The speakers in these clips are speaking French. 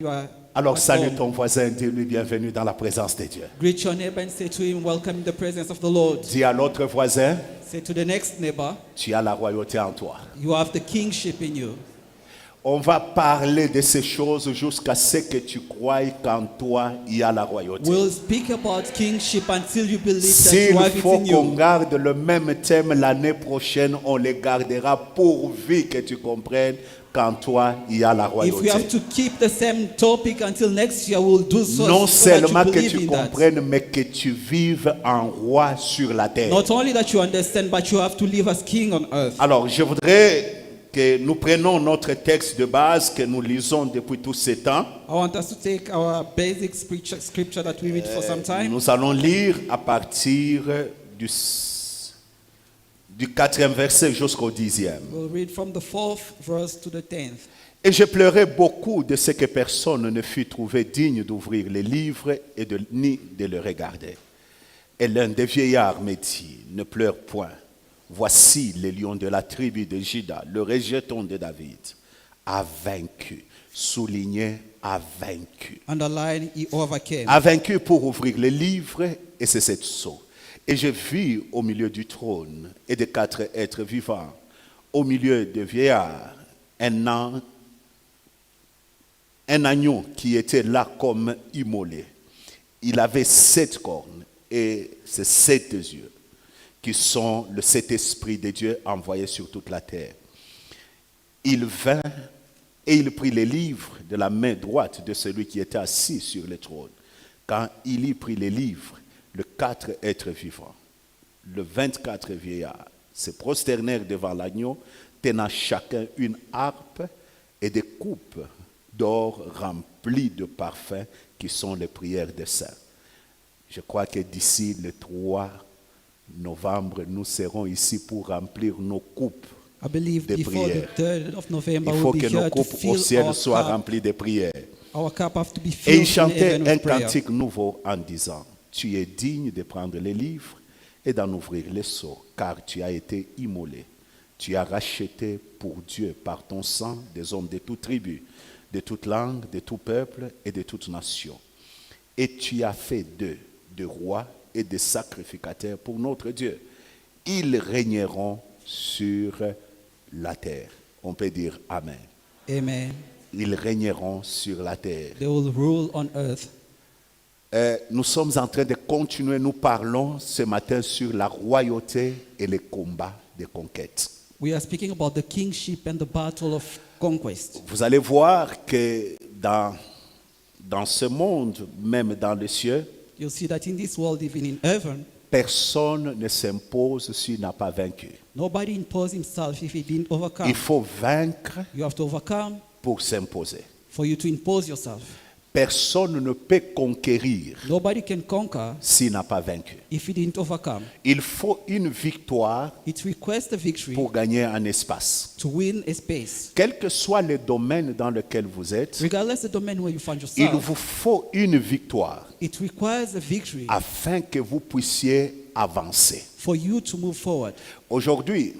You are Alors at salue home. ton voisin, dis-lui bienvenue dans la présence de Dieu. Greet your neighbor and say to him, welcome in the presence of the Lord. Dis à l'autre voisin, Say to the next neighbor, tu as la royauté en toi. you have the kingship in you. On va parler de ces choses jusqu'à ce que tu croies qu'en toi, il y a la royauté. We'll speak about kingship until you believe that S'il you have it faut in qu'on you. garde le même thème l'année prochaine, on le gardera pourvu que tu comprennes qu'en toi, il y a la If we royauté. have to keep the same topic until next year, we'll do so, Non so that seulement you que believe tu in that. comprennes, mais que tu vives en roi sur la terre. Not only that you understand, but you have to live as king on earth. Alors, je voudrais que nous prenions notre texte de base que nous lisons depuis tout ce temps. I want us to take our basic scripture that we read for some time. Nous allons lire à partir du 4e verset jusqu'au 10e. We'll read from the 4th verse to the 10th. Et je pleurais beaucoup de ce que personne ne fut trouvé digne d'ouvrir les livres et ni de le regarder. Et l'un des vieillards me dit, ne pleure point. Voici le lion de la tribu de Juda, le rejeton de David, a vaincu. Souligné, a vaincu. Underline, he overcame. A vaincu pour ouvrir les livres et c'est cette sceau. Et je vis au milieu du trône et des 4 êtres vivants, au milieu des vieillards, un agneau qui était là comme immolé. Il avait 7 cornes et ses 7 yeux, qui sont le 7 esprits de Dieu envoyés sur toute la terre. Il vint et il prit les livres de la main droite de celui qui était assis sur le trône. Quand il y prit les livres, les 4 êtres vivants, les 24 vieillards, se prosternèrent devant l'agneau, tenant chacun une harpe et des coupes d'or remplies de parfums qui sont les prières des saints. Je crois que d'ici le 3 novembre, nous serons ici pour remplir nos coupes I believe de before the prières. 3rd of November, Il faut we'll be que nos here to coupes au fill ciel our soient cup. remplies de prières. Our cup have to be Et filled il chantait in un with prayer. cantique nouveau en disant, tu es digne de prendre les livres et d'en ouvrir les sceaux, car tu as été immolé. Tu as racheté pour Dieu par ton sang des hommes de toute tribu, de toute langue, de tout peuple et de toute nation. Et tu as fait d'eux des rois et des sacrificateurs pour notre Dieu. Ils régneront sur la terre. On peut dire Amen. Amen. Ils régneront sur la terre. They will rule on earth. Nous sommes en train de continuer, nous parlons ce matin sur la royauté et les combats de conquête. We are speaking about the kingship and the battle of conquest. Vous allez voir que dans ce monde, même dans les cieux, You'll see that in this world, even in heaven, personne ne s'impose s'il n'a pas vaincu. nobody imposed himself if he didn't overcome. Il faut vaincre You have to overcome pour s'imposer. for you to impose yourself. Personne ne peut conquérir Nobody can conquer s'il n'a pas vaincu. if he didn't overcome. Il faut une victoire It requires the victory pour gagner un espace. to win a space. Quel que soit le domaine dans lequel vous êtes, Regardless the domain where you find il yourself, vous faut une victoire it requires a victory afin que vous puissiez avancer. for you to move forward. Aujourd'hui,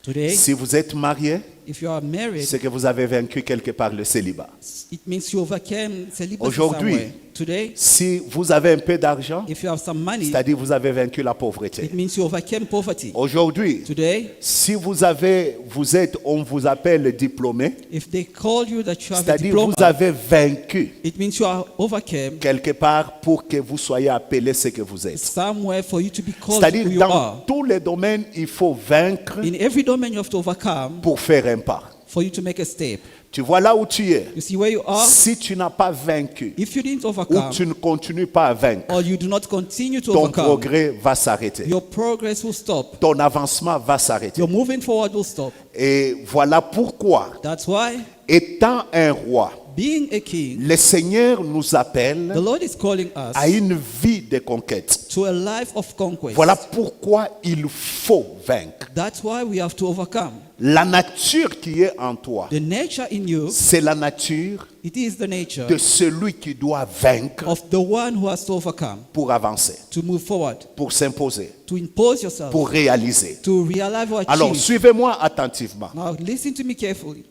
Today, si vous êtes marié, if you are married, c'est que vous avez vaincu quelque part le célibat. it means you overcame celibacy Aujourd'hui, somewhere. Today, Si vous avez un peu d'argent, if you have some money, c'est-à-dire vous avez vaincu la pauvreté. it means you overcame poverty. Aujourd'hui, Today, si on vous appelle diplômé, if they call you that you have a c'est-à-dire diploma, vous avez vaincu it means you are overcame quelque part pour que vous soyez appelé ce que vous êtes. somewhere for you to be called C'est-à-dire who you dans are. tous les domaines, il faut vaincre In every domain, you have to overcome pour faire un pas. for you to make a step. Tu vois là où tu es. You see where you are? Si tu n'as pas vaincu If you didn't ou overcome, tu ne continues pas à vaincre, or you do not continue to ton overcome, progrès va s'arrêter. your progress will stop. Ton avancement va s'arrêter. Your moving forward will stop. Et voilà pourquoi, That's why, étant un roi, being a king, le Seigneur nous appelle the Lord is calling us à une vie de conquête. to a life of conquest. Voilà pourquoi il faut vaincre. That's why we have to overcome. La nature qui est en toi, The nature in you, c'est la nature it is the nature de celui qui doit vaincre of the one who has to overcome, pour avancer, to move forward, pour s'imposer, to impose yourself, pour réaliser. to realize or Alors, achieve. suivez-moi attentivement. Now listen to me carefully.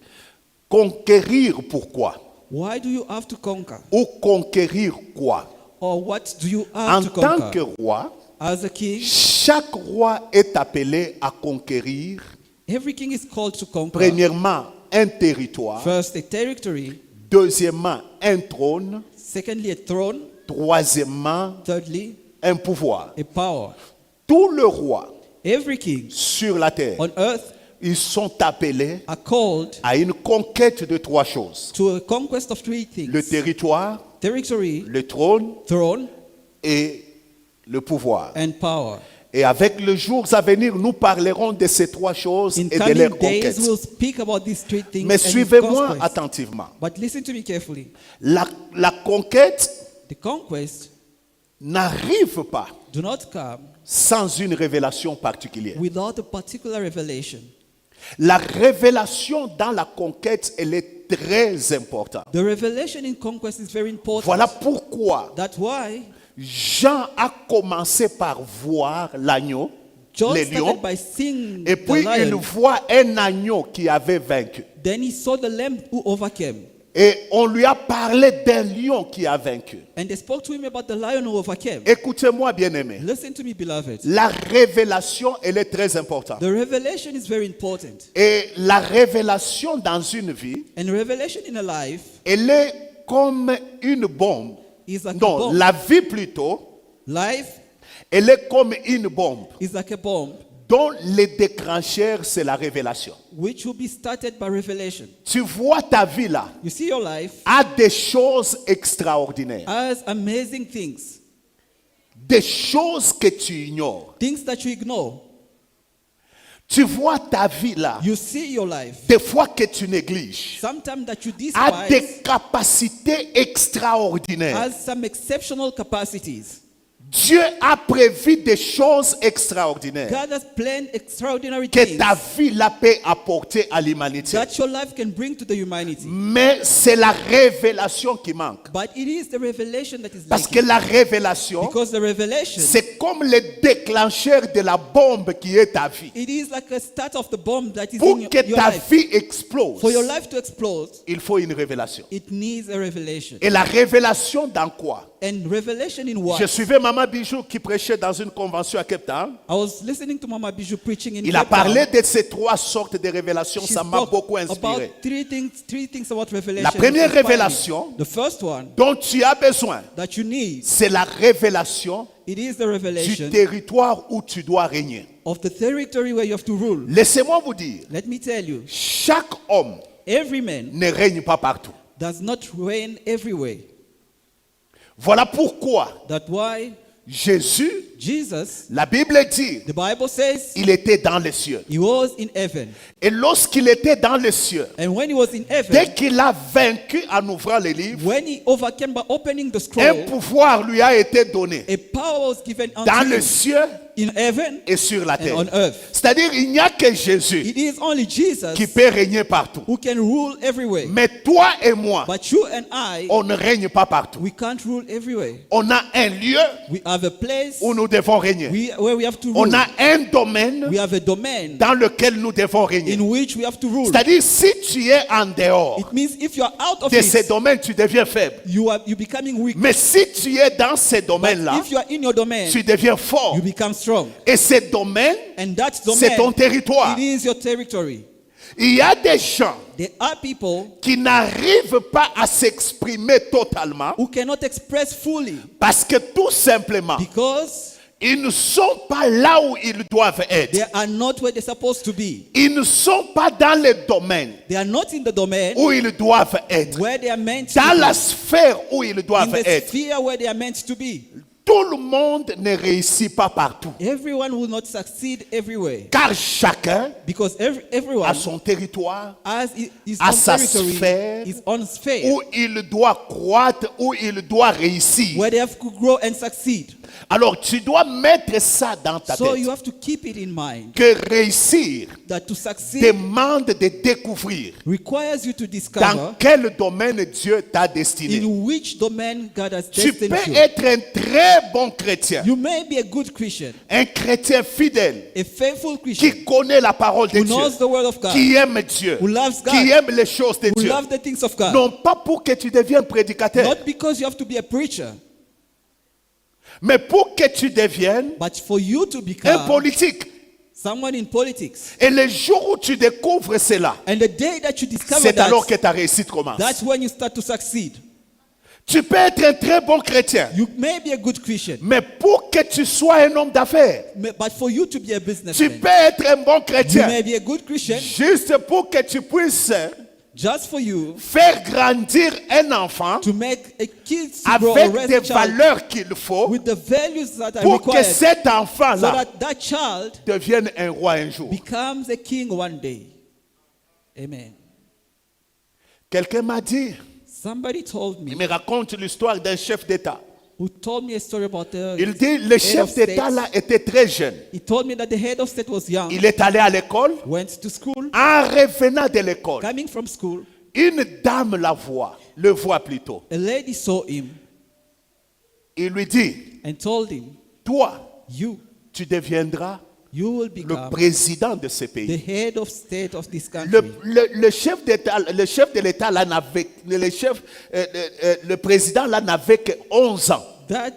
Conquérir pourquoi? Why do you have to conquer? Ou conquérir quoi? Or what do you En have to tant que conquer? roi, As a king, chaque roi est appelé à conquérir, every king is called to conquer. premièrement, un territoire, First, a territory. deuxièmement, un trône, Secondly, a throne. troisièmement, Thirdly, un pouvoir. a power. Tous les rois Every king sur la terre, on earth ils sont appelés are called à une conquête de trois choses. to a conquest of three things. Le territoire, Territory, le trône throne, et le pouvoir. and power. Et avec les jours à venir, nous parlerons de ces trois choses In et de leur coming days, conquête. we'll speak about these three things. Mais and its suivez-moi conquest. attentivement. But listen to me carefully. La conquête The conquest n'arrive pas do not come sans une révélation particulière. without a particular revelation. La révélation dans la conquête, elle est très importante. The revelation in conquest is very important. Voilà pourquoi That's why Jean a commencé par voir l'agneau, John les lions, started by seeing et the puis il lion. voit un agneau qui avait vaincu. Then he saw the lamb who overcame. Et on lui a parlé d'un lion qui a vaincu. And they spoke to him about the lion who overcame. Écoutez-moi, bien-aimé. Listen to me, beloved. La révélation, elle est très importante. The revelation is very important. Et la révélation dans une vie, And revelation in a life elle est comme une bombe. is like a Non, bomb. la vie plutôt, Life elle est comme une bombe is like a bomb dont le déclencheur, c'est la révélation. which will be started by revelation. Tu vois ta vie là, You see your life a des choses extraordinaires. as amazing things. Des choses que tu ignores. Things that you ignore. Tu vois ta vie là, You see your life. des fois que tu négliges, Sometimes that you a despise des capacités extraordinaires. has some exceptional capacities. Dieu a prévu des choses extraordinaires God has planned extraordinary que things ta vie là peut apporter à l'humanité. that your life can bring to the humanity. Mais c'est la révélation qui manque. But it is the revelation that is Parce que lacking. la révélation, Because the revelation, c'est comme le déclencheur de la bombe qui est ta vie. it is like a start of the bomb that is Pour in que your ta life. vie explose, For your life to explode, il faut une révélation. it needs a revelation. Et la révélation dans quoi? And revelation in what? Je suivais Maman Bijou qui prêchait dans une convention à Cape Town. I was listening to Mama Bijou preaching in Il a Cape Town. parlé de ces trois sortes de révélations. She Ça m'a spoke beaucoup about inspiré. three things about revelation. La première that inspired me. révélation The first one dont tu as besoin, that you need, c'est la révélation it is the du revelation territoire où tu dois régner. of the territory where you have to rule. Laissez-moi vous dire, Let me tell you, chaque homme every man ne règne pas partout. does not reign everywhere. Voilà pourquoi That's why Jésus, Jesus, la Bible dit, the Bible says, il était dans les cieux. he was in heaven. Et lorsqu'il était dans les cieux, And when he was in dès heaven, qu'il a vaincu en ouvrant les livres, when he overcame by opening the un scroll, pouvoir lui a été donné a power was given dans unto les him cieux in heaven et sur la and terre. on earth. C'est-à-dire, il n'y a que Jésus It is only Jesus qui peut régner partout. who can rule everywhere. Mais toi et moi, But you and I, on ne règne pas partout. we can't rule everywhere. On a un lieu We have a place où nous devons régner. where we have to On rule. a un domaine We have a domain dans lequel nous devons régner. in which we have to rule. C'est-à-dire, si tu es en dehors It means if you are out of de ces it, domaines, tu deviens faible. you becoming weak. Mais si tu es dans ces But domaines-là, if you are in your domain, tu deviens fort. you become strong. Et ces domaines, And that c'est ton domain, territoire. it is your territory. Il y a des gens There are people qui n'arrivent pas à s'exprimer totalement who cannot express fully parce que tout simplement, because ils ne sont pas là où ils doivent être. they are not where they're supposed to be. Ils ne sont pas dans le domaine They are not in the domain où ils doivent être. where they are meant to Dans la be. sphère où ils In doivent the être. sphere where they are meant to be. Tout le monde ne réussit pas partout. Everyone will not succeed everywhere Car chacun because everyone a son territoire has his à own sa territory, sphère his own sphere, où il doit croître, où il doit réussir. where they have to grow and succeed. Alors tu dois mettre ça dans ta So tête. you have to keep it in mind Que réussir that to succeed demande de découvrir requires you to dans discover quel domaine Dieu t'a destiné. in which domain God has Tu destined peux you. être un très bon chrétien, You may be a good Christian, un chrétien fidèle, a faithful Christian qui connaît la parole de who Dieu, knows the word of God, qui aime Dieu, who loves God, qui aime les choses de who Dieu. loves the things of God. Non pas pour que tu deviennes prédicateur, Not because you have to be a preacher, mais pour que tu deviennes but for you to un become politique. someone in politics. Et le jour où tu découvres cela, And the day that you discover c'est alors that, que ta réussite commence. that's when you start to succeed. Tu peux être un très bon chrétien, You may be a good Christian, mais pour que tu sois un homme d'affaires, but for you to be a tu businessman, peux être un bon you chrétien, may be a good Christian juste pour que tu puisses just for you faire grandir un enfant to make a kid to grow, avec raise des a child valeurs qu'il faut with the values that are pour que required, cet so enfant-là that that child devienne un roi un jour. becomes a king one day. Amen. Quelqu'un m'a dit, Somebody told il me, me raconte l'histoire d'un chef d'État. who told me a story about Il dit, le head chef of state. d'État-là était très jeune. He told me that the head of state was young, Il est allé à l'école. went to school, En revenant de l'école, coming from school, une dame le voit plutôt. a lady saw him Il lui dit, and told him, toi, you tu deviendras will le become président de ce the pays. head of state of this country. Le chef d'État, le chef de l'État là n'avait, le président là n'avait que 11 ans. That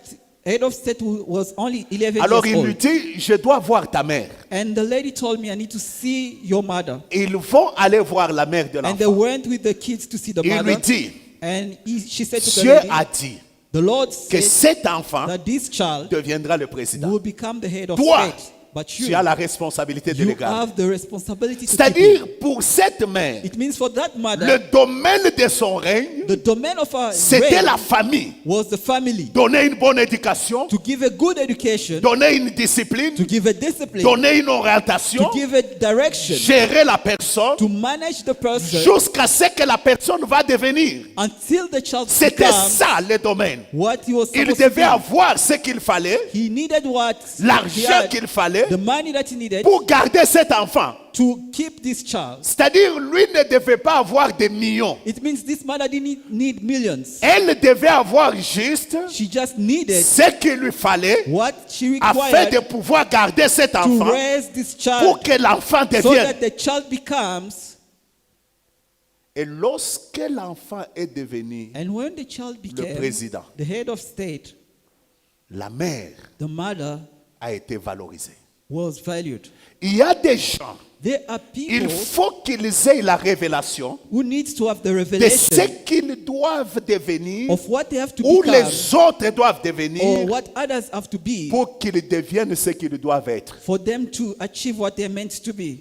head of state was only 11 Alors il years lui old. dit, je dois voir ta mère. And the lady told me, I need to see your mother. Ils vont aller voir la mère de And they l'enfant. went with the kids to see the Il lui mother. dit, And she said to the Dieu lady, a dit the Lord que said cet enfant that this child deviendra le président. will become the head of Toi, state. But tu as la responsabilité de you le garder. have the responsibility to keep C'est-à-dire, him. pour cette mère, It means for that mother, le domaine de son règne, the domain of her c'était reign la famille. was the family. Donner une bonne éducation, To give a good education, donner une discipline, to give a discipline, donner une orientation, to give a direction, gérer la personne, to manage the person jusqu'à ce que la personne va devenir. until the child C'était becomes ça le domaine. what he was Il supposed to devait be. avoir ce qu'il fallait, He needed what he l'argent had, qu'il fallait the money that he needed pour garder cet enfant. to keep this child. C'est-à-dire, lui ne devait pas avoir des millions. It means this mother didn't need millions. Elle devait avoir juste She just needed ce qu'il lui fallait what she afin de required pouvoir garder cet to enfant raise this pour child que l'enfant so devienne. that the child becomes. Et lorsque l'enfant est devenu And when the child became président. the head of state, la mère the mother a été valorisée. was valued. Il y a des gens, There are il people faut qu'ils aient la révélation who need to have the de revelation ce qu'ils doivent devenir of what they have to ou become les autres doivent or devenir what others have to be pour qu'ils deviennent ce qu'ils doivent être. for them to achieve what they're meant to be.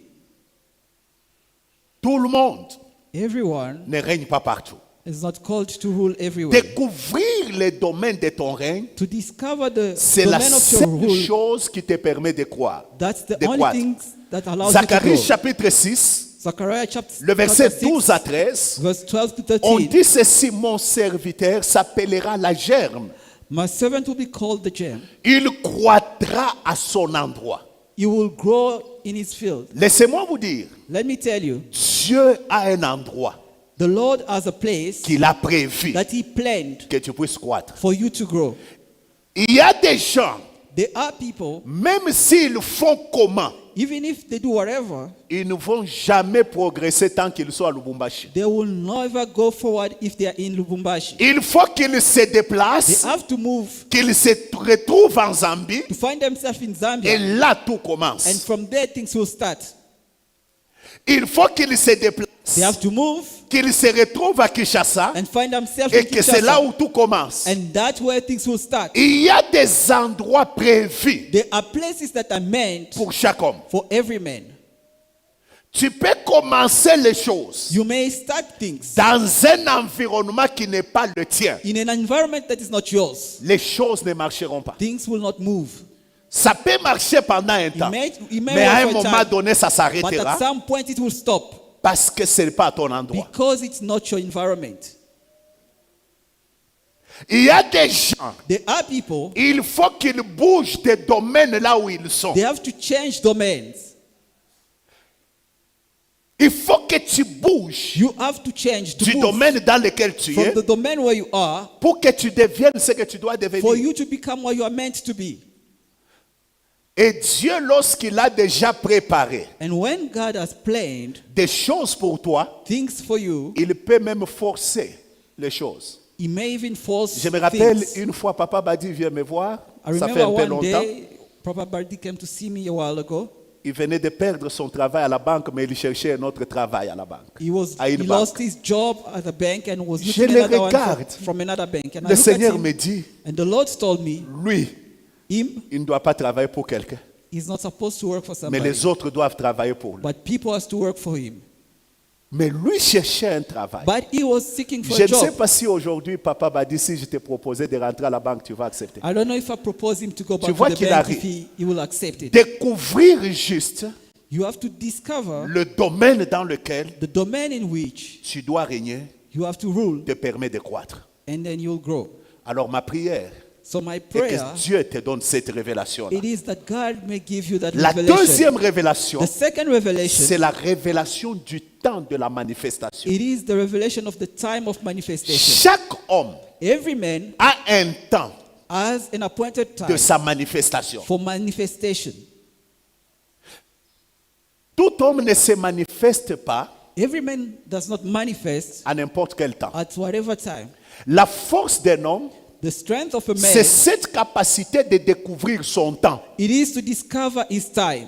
Tout le monde Everyone ne règne pas partout. is not called to rule everywhere. Découvrir les domaines de ton règne, To discover the c'est la domain of your seule rule, chose qui te permet de croire. that's the de only croître. thing that allows Zacharie you to grow. chapitre 6, Zechariah chapter, le verset chapter 12 6, à 13, verse 12 to on 13. dit ceci, mon serviteur s'appellera la germe. My servant will be called the gem. Il croîtra à son endroit. He will grow in his field. Laissez-moi vous dire, Let me tell you, Dieu a un endroit the Lord has a place qu'il a prévu that he planned que tu puisses croître. for you to grow. Il y a des gens, There are people, même s'ils font comment, even if they do whatever, ils ne vont jamais progresser tant qu'ils sont à Lubumbashi. they will never go forward if they are in Lubumbashi. Il faut qu'ils se They déplacent, have to move qu'ils se retrouvent en Zambie, to find themselves in et Zambia. là tout And commence. from there, things will start. Il faut qu'ils se déplacent, They have to move qu'ils se retrouvent à Kinshasa, and find themselves et in que c'est là Kinshasa. où tout commence. And that's where things will start. Il y a des endroits prévus There are places that are meant pour chaque homme. for every man. Tu peux commencer les choses You may start things dans un environnement qui n'est pas le tien. in an environment that is not yours. Les choses ne marcheront pas. Things will not move. Ça peut marcher pendant un temps, It may mais à un work for a moment time, donné, ça but s'arrêtera at some point it will stop parce que ce n'est pas à ton endroit. because it's not your environment. Il y a des gens, There are people, il faut qu'ils bougent des domaines là où ils sont. they have to change domains. Il faut que tu bouges You have to change to du move domaine dans lequel tu es from the domain where you are pour que tu deviennes ce que tu dois for devenir. you to become what you are meant to be. Et Dieu, lorsqu'il a déjà préparé And when God has planned des choses pour toi, things for you, il peut même forcer les choses. He may even force Je me rappelle things. une fois, Papa Badi vient me voir, I ça fait remember un peu one longtemps. day, Papa Bardi came to see me a while ago. Il venait de perdre son travail à la banque, mais il cherchait un autre travail à la banque. He À une lost banque. his job at the bank and was Je looking le another one regarde. from another bank. And I Le look at Seigneur him, me dit, and the Lord told me, lui, him, il ne doit pas travailler pour quelqu'un, he's not supposed to work for mais somebody, les autres doivent travailler pour lui. but people has to work for him. Mais lui cherchait un travail. But he was seeking for Je a ne sais job. pas si aujourd'hui, Papa Badi, si je te proposais de rentrer à la banque, tu vas accepter. I don't know if I propose him to go back vois to the qu'il bank, arrive. if he will accept it. Découvrir juste You have to discover le domaine dans lequel the domain in which tu dois régner you have to rule, te permet de croître. and then you'll grow. Alors ma prière So my est prayer, que Dieu te donne cette révélation-là. it is that God may give you that La revelation. deuxième révélation, The second revelation, c'est la révélation du temps de la manifestation. it is the revelation of the time of manifestation. Chaque homme Every man a un temps has an appointed de time sa manifestation. for manifestation. Tout homme ne se manifeste pas Every man does not manifest à n'importe quel temps. at whatever time. La force d'un homme, The strength of a c'est man, cette capacité de découvrir son temps. it is to discover his time.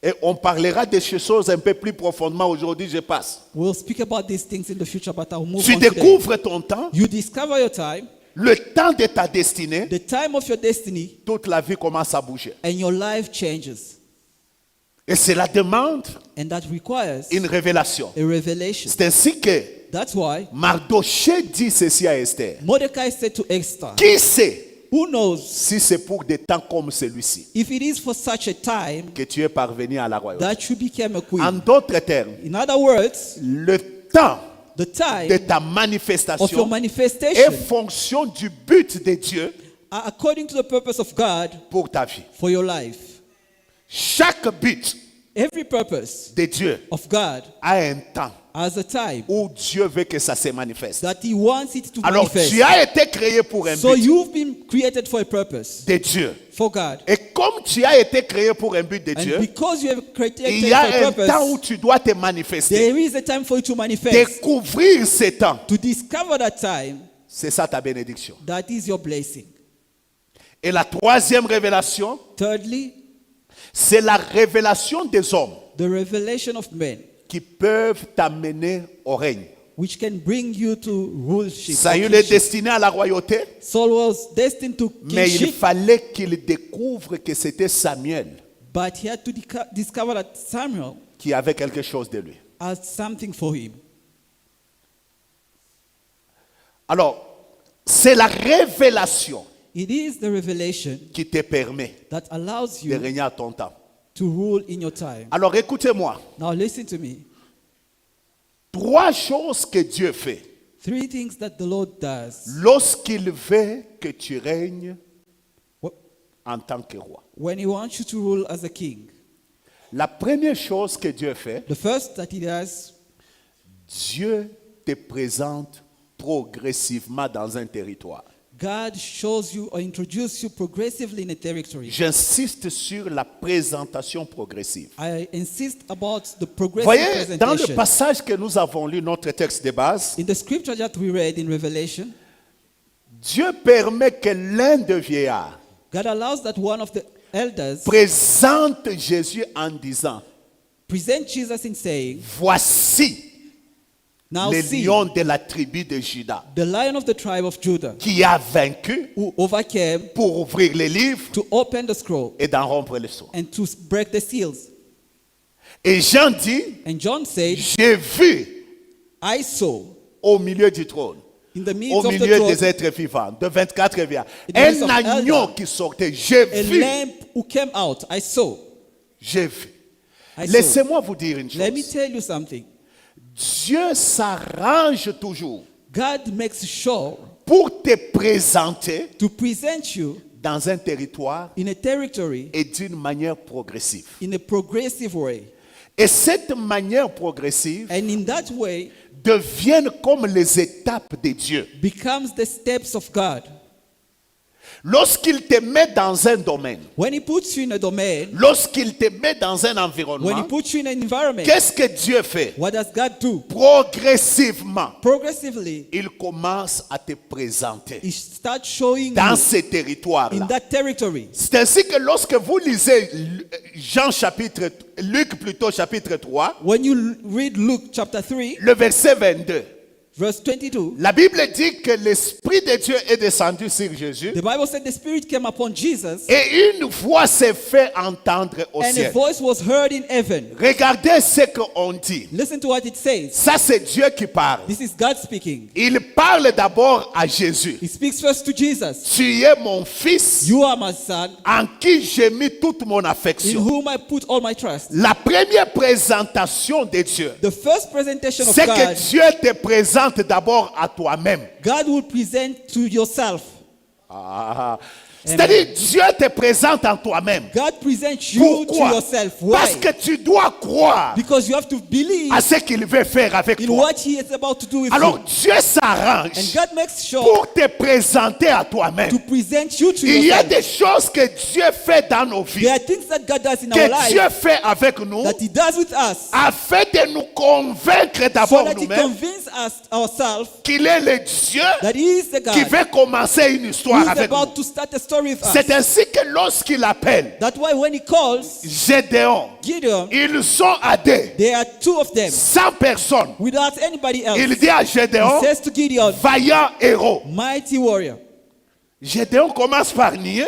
Et on parlera de ces choses un peu plus profondément aujourd'hui, je passe. We'll speak about these things in the future, but I'll move Tu on today. découvres ton temps, You discover your time, le temps de ta destinée, the time of your destiny, toute la vie commence à bouger. and your life changes. Et cela demande And that requires une révélation. a revelation. C'est ainsi que That's why Mardoché dit ceci à Esther. Mordecai said to Esther, Qui sait who knows si c'est pour des temps comme celui-ci if it is for such a time que tu es parvenu à la royauté? that you became a En queen? d'autres termes, In other words, le temps the de time ta of your manifestation est manifestation fonction du but de Dieu are according to the purpose of God pour ta vie. for your life. Chaque but Every purpose de Dieu of God a un temps has a time où Dieu veut que ça se manifeste. that He wants it to Alors manifest. tu as été créé pour un So but you've been created for a purpose, de Dieu. for God. Et comme tu as été créé pour un but de And Dieu, because you have created il y for a a un temps où purpose, tu dois te manifester. there is a time for you to manifest. Découvrir ce temps, To discover that time, c'est ça ta bénédiction. that is your blessing. Et la troisième révélation, Thirdly, c'est la révélation des hommes the revelation of men, qui peuvent t'amener au règne. which can bring you to rulership. or Saül est kingship. destiné à la royauté, Saul was destined to mais il kingship, fallait qu'il découvre que c'était Samuel but he had to discover that Samuel qui avait quelque chose de lui. has something for him. Alors, c'est la révélation It is the revelation qui te permet that allows de you régner à ton temps. to rule in your time. Alors écoutez-moi, Now listen to me. trois choses que Dieu fait Three things that the Lord does lorsqu'il veut que tu règnes wh- en tant que roi. when He wants you to rule as a king. La première chose que Dieu fait, The first that He does, Dieu te présente progressivement dans un territoire. God shows you or introduces you progressively in a territory. J'insiste sur la présentation progressive. I insist about the progressive Voyez, dans le presentation. passage que nous avons lu, notre texte de base, In the scripture that we read in Revelation, Dieu permet que l'un des vieillards God allows that one of the elders présente Jésus en disant, present Jesus in saying, voici now le see lion de la tribu de Juda the lion of the tribe of Judah qui a vaincu who overcame pour ouvrir les livres to open the scroll et d'en rompre les sceaux. and to break the seals. Et Jean dit, And John said, j'ai vu I saw au milieu du trône, in the midst au of the milieu throne des êtres vivants, de 24 vivants, In the midst un of agneau elders, qui sortait. J'ai a vu, lamb who came out. I saw. j'ai vu. I saw. Laissez-moi vous dire une Let me chose. tell you something. Dieu s'arrange toujours God makes sure pour te présenter to present you dans un territoire in a territory et d'une manière progressive. in a progressive way. Et cette manière progressive And in that way deviennent comme les étapes de Dieu. becomes the steps of God. Lorsqu'il te met dans un domaine, When He puts you in a domain, lorsqu'il te met dans un when He environnement, puts you in an environment, qu'est-ce que Dieu fait? what does God do? Progressivement, Progressively, il commence à te présenter He starts showing dans you ces territoires-là. in that territory. C'est ainsi que lorsque vous lisez Luc plutôt chapitre 3, When you read Luke chapter 3, le verset 22, verse 22, la Bible dit que l'Esprit de Dieu est descendu sur Jésus the Bible said the Spirit came upon Jesus et une voix s'est fait entendre au and a ciel. voice was heard in heaven. Regardez ce qu'on dit. Listen to what it says. Ça, c'est Dieu qui parle. This is God speaking. Il parle d'abord à Jésus. He speaks first to Jesus. Tu es mon fils You are my son, en qui j'ai mis toute mon in affection. whom I put all my trust. La première présentation de Dieu, The first presentation of c'est que God, Dieu te présente d'abord à toi-même. God will present to yourself. C'est-à-dire, Dieu te présente en toi-même. God presents you to Pourquoi? yourself. Parce Why? que tu dois croire Because you have to believe à ce qu'il veut faire avec in toi. what He is about to do with Alors you. Dieu s'arrange And God makes sure pour te présenter à toi-même. to present you to Il y a yourself. des choses que Dieu fait dans nos vies, There are things that God does in our que Dieu life fait avec nous, that He does with us afin de nous convaincre so d'abord that He nous-mêmes convinces us ourselves qu'il est le Dieu that He is the qui God veut commencer une who histoire is avec nous. about to start a story with us. C'est ainsi que lorsqu'il appelle That's why when He calls Gédéon, Gideon, ils sont à deux, there are two of them 100 personnes. without anybody else. Il dit à He Gédéon, says to Gideon, vaillant héros. mighty warrior. Gédéon commence par nier.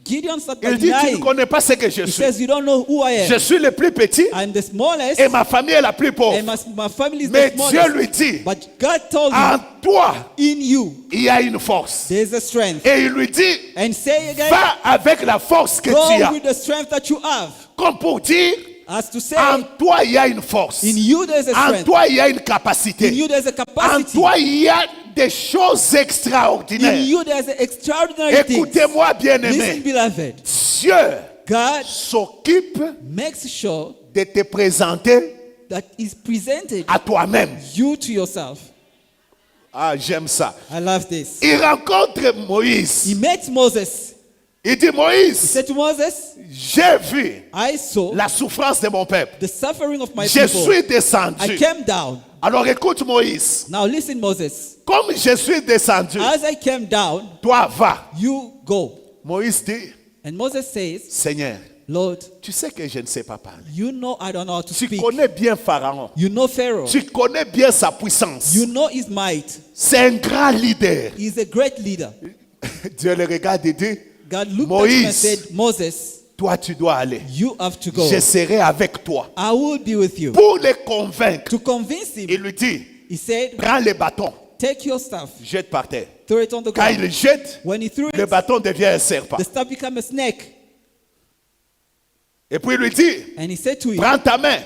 Gideon started Il dit, tu ne denying. connais pas ce que je He suis. says, you don't know who I Je am. suis le plus petit I'm the smallest et ma famille est la plus pauvre. and my family is Mais the Dieu smallest. lui dit, But God told en him, toi, in you, il y a une force. there's a strength. Et il lui dit, And say again, va avec la force que tu go as. with the strength that you have. Comme pour dire, As to say, en toi, il y a une force. in you there's a En strength. toi, il y a une In capacité. you there's a En capacity. toi, il y a des choses In extraordinaires. you there's an extraordinary thing. Écoutez-moi, Listen, bien-aimé. beloved. Dieu God s'occupe makes sure de te présenter that is presented à toi-même. you to yourself. Ah, j'aime ça. I love this. Il rencontre Moïse. He met Moses. Il dit, He Moïse, said to Moses, j'ai vu I saw la souffrance de mon peuple. the suffering of my Je people. suis I descendu. came down. Alors écoute Moïse. Now listen, Moses. Comme je suis descendu, As I came down, toi va. you go. Moïse dit, And Moses says, Seigneur, Lord, tu sais que je ne sais pas parler. you know I don't know how to Tu speak. connais bien Pharaon. You know Pharaoh. Tu connais bien sa puissance. You know his might. C'est un grand leader. He's a great leader. Dieu le regarde et dit, God looked at him and Moïse, said, Moses, toi tu dois aller. you have to go. Je serai avec toi. I will be with you. Pour le convaincre, To convince him, il lui dit, he said, prends le bâton, take your staff, jette par terre. throw it on the Quand ground. il jette, When he threw le it, bâton devient un serpent. the staff became a snake. Et puis il lui dit, And he said to him, prends ta main,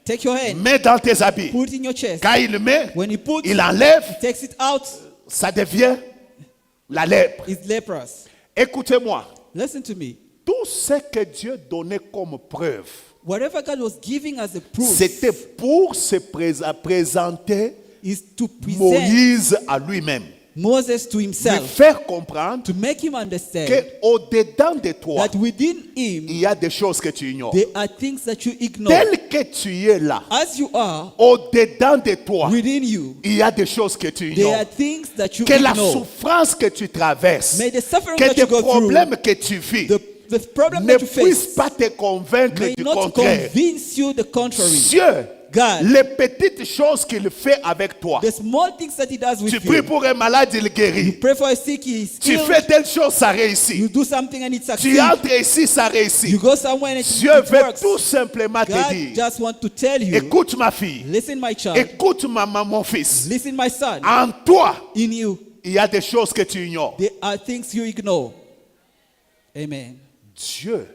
take your hand, mets dans tes habits. put it in your chest. Quand il met, When he puts, il enlève, he takes it out, ça devient la lèpre. it's leprous. Écoutez-moi, Listen to me. tout ce que Dieu donnait comme preuve, Whatever God was giving as a proof c'était pour se présenter is to present Moïse à lui-même. Moses to Lui himself, faire comprendre to make him understand qu'au-dedans de toi, that within him il y a des choses que tu ignores. there are things that you ignore. Tel que tu es là, As you are, au-dedans de toi, within you, il y a des choses que tu there are ignores. things that you Que la ignore. souffrance que tu traverses, May the suffering que that you tes go through, problèmes que tu vis, the problem ne that you puissent face, pas te convaincre may du not contraire. convince you the contrary. Dieu, God, les petites choses qu'il fait avec toi. the small things that he does with Tu pries you. pour un malade, il You guérit. pray for a sick, he is Tu healed. fais telle chose, ça réussit. You do something and it Tu succeeds. entres ici, ça You réussit. go somewhere and Dieu it veut works. tout simplement te God dire, just want to tell you, écoute ma fille, listen my child, écoute mon fils. listen my son, En toi, in you il y a des choses que tu ignores. there are things you ignore. Amen. Dieu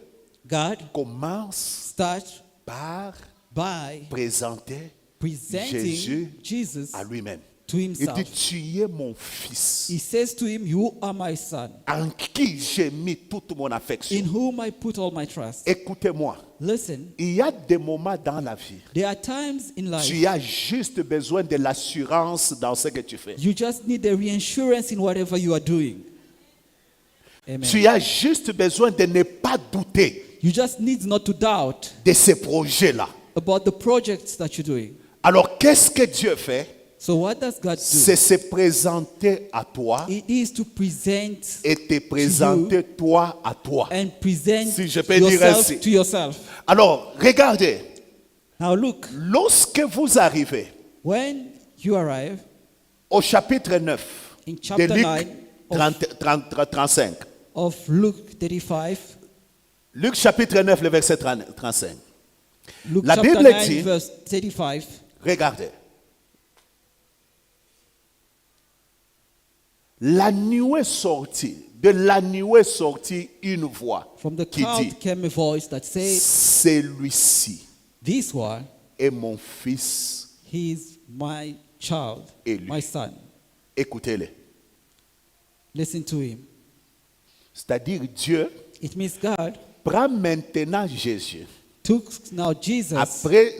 God commence starts par by présenter presenting Jésus Jesus à lui-même. to to Il dit, himself. tu es mon fils, He says to him, you are my son, en qui j'ai mis toute mon affection. in whom I put all my trust. Écoutez-moi, Listen, il y a des moments dans la vie, there are times in life tu as juste besoin de l'assurance dans ce que tu fais. you just need a reassurance in whatever you are doing. Amen. Tu as juste besoin de ne pas douter You just need not to doubt de ces projets-là. about the projects that you're doing. Alors, qu'est-ce que Dieu fait? So what does God do? C'est se présenter à toi It is to present et te présenter toi à toi. and present Si je peux dire yourself ainsi. to yourself. Alors, regardez, Now look, lorsque vous arrivez when you arrive au chapitre 9 in de chapter Luc 9 35, of Luke 35, Luc chapitre 9, le verset 35, Luke La chapter Bible 9 dit- verse 35, regardez. La nuée sortie, de la nuée sortie une voix from the qui dit, crowd came a voice that said, celui-ci this one, est mon fils, he is my child, Élu. my son. écoutez-le. Listen to him. C'est-à-dire Dieu It means God prend maintenant Jésus, took now Jesus, après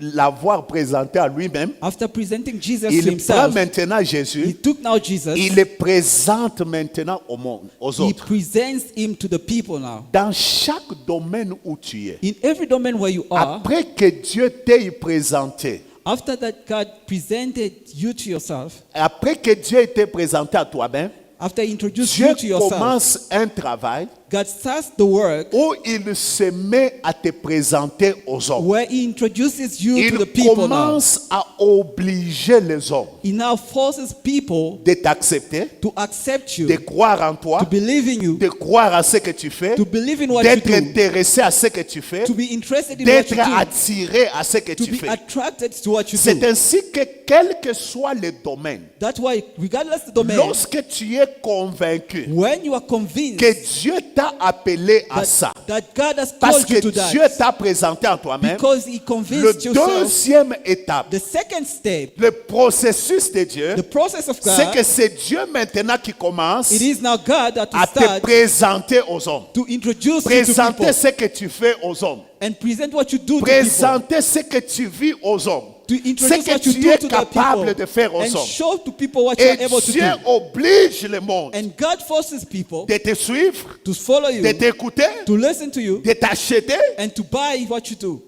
l'avoir présenté à lui-même, after presenting Jesus to il prend himself, maintenant he Jésus, took now Jesus, il le présente maintenant au monde, aux he autres. presents him to the people now. Dans chaque domaine où tu es, In every domain where you are, après que Dieu t'ait présenté, after that God presented you to yourself, après que Dieu t'ait présenté à toi-même, after he introduced Dieu you to yourself, commence un travail God starts the work où il se met à te présenter aux hommes. where he introduces you to Il the people now. commence à obliger les hommes He now forces people de t'accepter, to accept de you, croire en toi, to believe in you, de croire à ce que tu fais, to believe in what you d'être do, intéressé à ce que tu fais, to be interested in what d'être you do, attiré à ce que to tu be fais. attracted to what you C'est do. ainsi que quel que soit le domaine, That's why, regardless of the domain, lorsque tu es convaincu when you are convinced que Dieu t'a appelé à ça, that God has parce called you que to Dieu that, t'a présenté en toi-même, because he le convinced yourself, deuxième étape, the second step, le processus de Dieu, the process of c'est God, que c'est Dieu maintenant qui commence it is now God that à will te start présenter aux hommes. to introduce you to Présenter people ce que tu fais aux hommes. and present what you do to people, Présenter ce que tu vis aux hommes. to Ce introduce que what you tu do es to the capable people, de faire aux and hommes. show to people what you Et are able to Dieu do. oblige le monde And God forces people de te suivre, to follow you, de t'écouter, to listen to you, de t'acheter, and to buy what you do.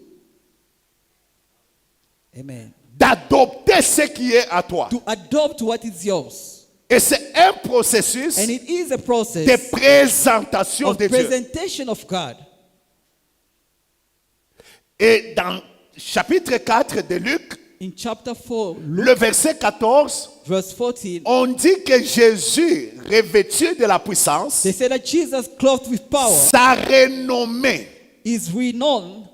Amen. d'adopter ce qui est à toi. To adopt what is yours. Et c'est un processus And it is a de process présentation of de Dieu. presentation of God. Et dans chapitre 4 de Luc, In chapter 4, Luke, le verset 14, verse 14, on dit que Jésus, revêtu de la puissance, they say that Jesus, clothed with power, sa renommée is renowned,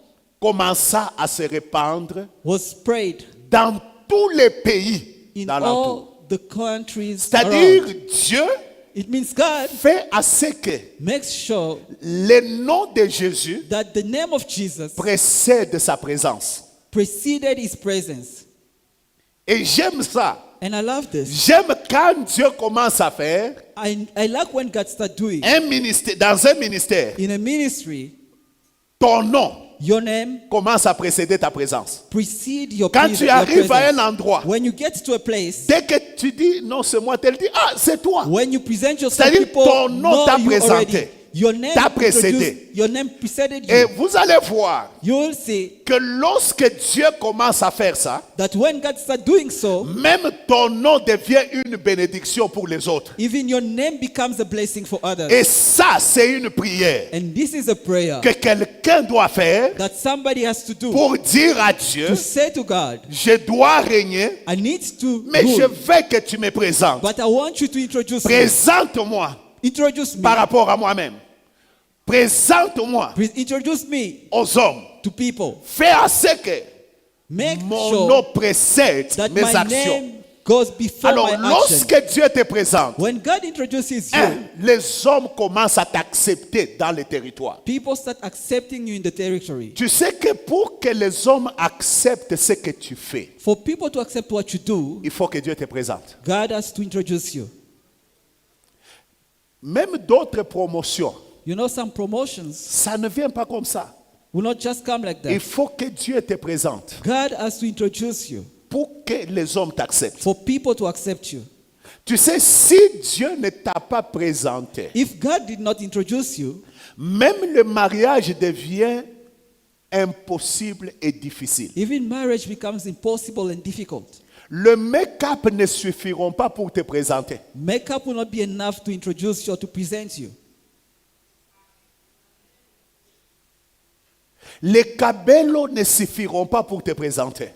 commença à se répandre was spread dans tous les pays in d'alentour. all the countries C'est-à-dire, around. Dieu It means God fait à ce que makes sure le nom de Jésus that the name of Jesus précède sa présence. preceded his presence. Et j'aime ça. And I love this. J'aime quand Dieu commence à faire I like when God starts doing un ministère, dans un ministère, in a ministry, ton nom your name commence à précéder ta présence. precede your, Quand tu arrives à un presence. endroit, When you get to a place, dès que tu dis non, c'est moi, tel dit ah, c'est toi. when you present yourself, C'est-à-dire, people ton nom know t'a you already. présenté, Your name t'a précédé. your name preceded Et you. vous allez voir You will see que lorsque Dieu commence à faire ça, that when God starts doing so, même ton nom devient une bénédiction pour les autres. even your name becomes a blessing for others. Et ça, c'est une prière And this is a prayer que quelqu'un doit faire that somebody has to do pour dire à Dieu, to say to God, je dois régner, I need to mais je rule, veux que tu me présentes. but I want you to introduce me. Présente-moi Introduce me. par rapport à moi-même. Présente-moi Introduce me aux hommes. to people. Fais à ce que Make mon sure nom précède that mes my actions. name goes before Alors, my action. lorsque Dieu te présente, When God introduces you, les hommes commencent à t'accepter dans le territoire. people start accepting you in the territory. Tu sais que pour que les hommes acceptent ce que tu fais, For people to accept what you do, il faut que Dieu te présente. God has to introduce you. Même d'autres promotions, You know, some promotions ça ne vient pas comme ça. will not just come like Il that. faut que Dieu te présente God has to introduce you pour que les hommes t'acceptent. for people to accept you. Tu sais, si Dieu ne t'a pas présenté, If God did not introduce you, même le mariage devient impossible et difficile. even marriage becomes impossible and difficult. Le make-up ne suffiront pas pour te présenter. Makeup will not be enough to introduce you or to present you. Les cabellos ne suffiront pas pour te présenter.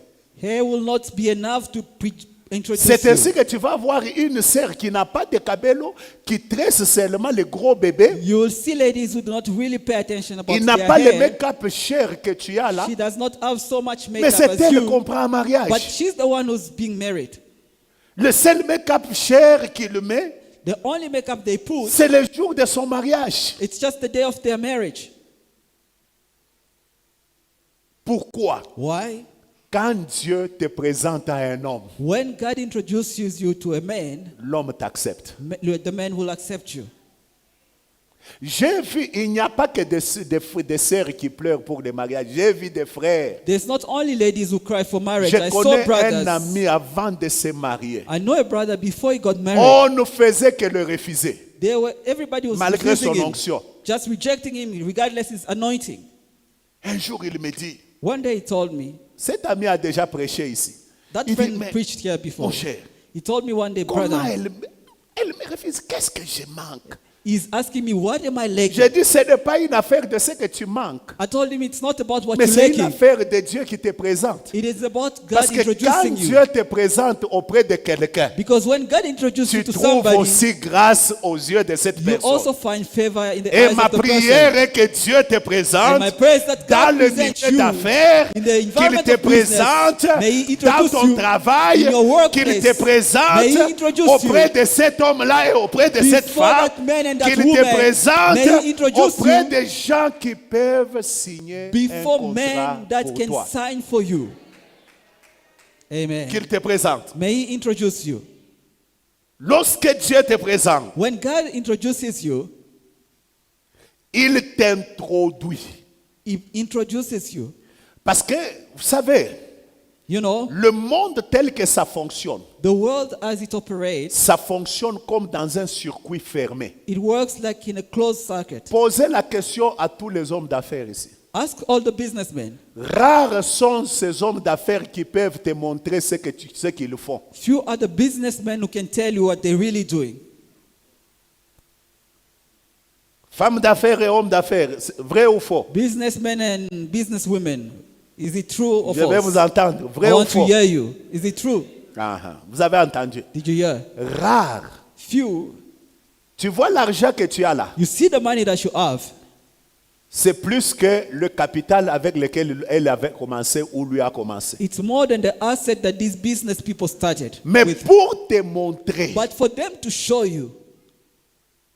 Hair will not be enough to introduce C'est ainsi you. que tu vas voir une sœur qui n'a pas de cabello, qui tresse seulement les gros bébés. You will see ladies who do not really pay attention about Il n'a their pas le hair. make-up cher que tu as là. She does not have so much Mais makeup c'est as elle you, qu'on prend en mariage. but she's the one who's being married. Le seul make-up cher qu'il met, The only makeup they put, c'est le jour de son mariage. it's just the day of their marriage. Pourquoi? Why? Quand Dieu te présente à un homme, When God introduces you to a man, l'homme t'accepte. the man will accept you. J'ai vu, il n'y a pas que des sœurs qui pleurent pour des mariages. J'ai vu des frères. There's not only ladies who cry for marriage. Je I saw connais un brothers. ami avant de se marier. I know a brother before he got married. On ne faisait que le refuser, Everybody was malgré refusing son him, onction. just rejecting him regardless his anointing. Un jour, il me dit, One day he told me, cet ami a déjà prêché ici. that Il dit, friend mais preached here before. mon cher, He told me one day, comment brother, elle me refuse? Qu'est-ce que je manque? he's asking me, what am I lacking? J'ai dit, ce n'est pas une affaire de ce que tu manques, I told him it's not about what mais you're c'est une lacking. affaire de Dieu qui te présente. It is about Parce God que quand introducing Dieu you. te présente auprès de quelqu'un, Because when God introduces you tu to trouves somebody, aussi grâce aux yeux de cette you also personne. find favor in the Et eyes ma of the prière person. est que Dieu te And présente my prayer is that dans God le presents milieu you d'affaires, in the qu'il environment te of business. présente May He dans introduce ton you travail, in your workplace. qu'il te présente May He introduce auprès you de cet homme-là et auprès de cette before femme, that man and that qu'il te woman. présente May He introduce auprès you des gens qui peuvent signer un before contrat men that pour can toi. sign for you. Amen. Qu'il te présente. May He introduce you. Lorsque Dieu te présente, When God introduces you, il t'introduit. He introduces you. Parce que, vous savez, You know, le monde tel que ça fonctionne, the world as it operates, ça fonctionne comme dans un circuit fermé. it works like in a closed circuit. Posez la question à tous les hommes d'affaires ici. Ask all the businessmen. Rares sont ces hommes d'affaires qui peuvent te montrer ce qu'ils font. Few are the businessmen who can tell you what they're really doing. Femmes d'affaires et hommes d'affaires, vrai ou faux? Businessmen and businesswomen, is it true or Je vais vous false? entendre. Vrai I ou want to faux? hear you. Is it true? Vous avez entendu. Did you hear? Rares. Few. Tu vois l'argent que tu as là. You see the money that you have. C'est plus que le capital avec lequel elle avait commencé ou lui a commencé. It's more than the asset that these business people started Mais with. pour te montrer, But for them to show you,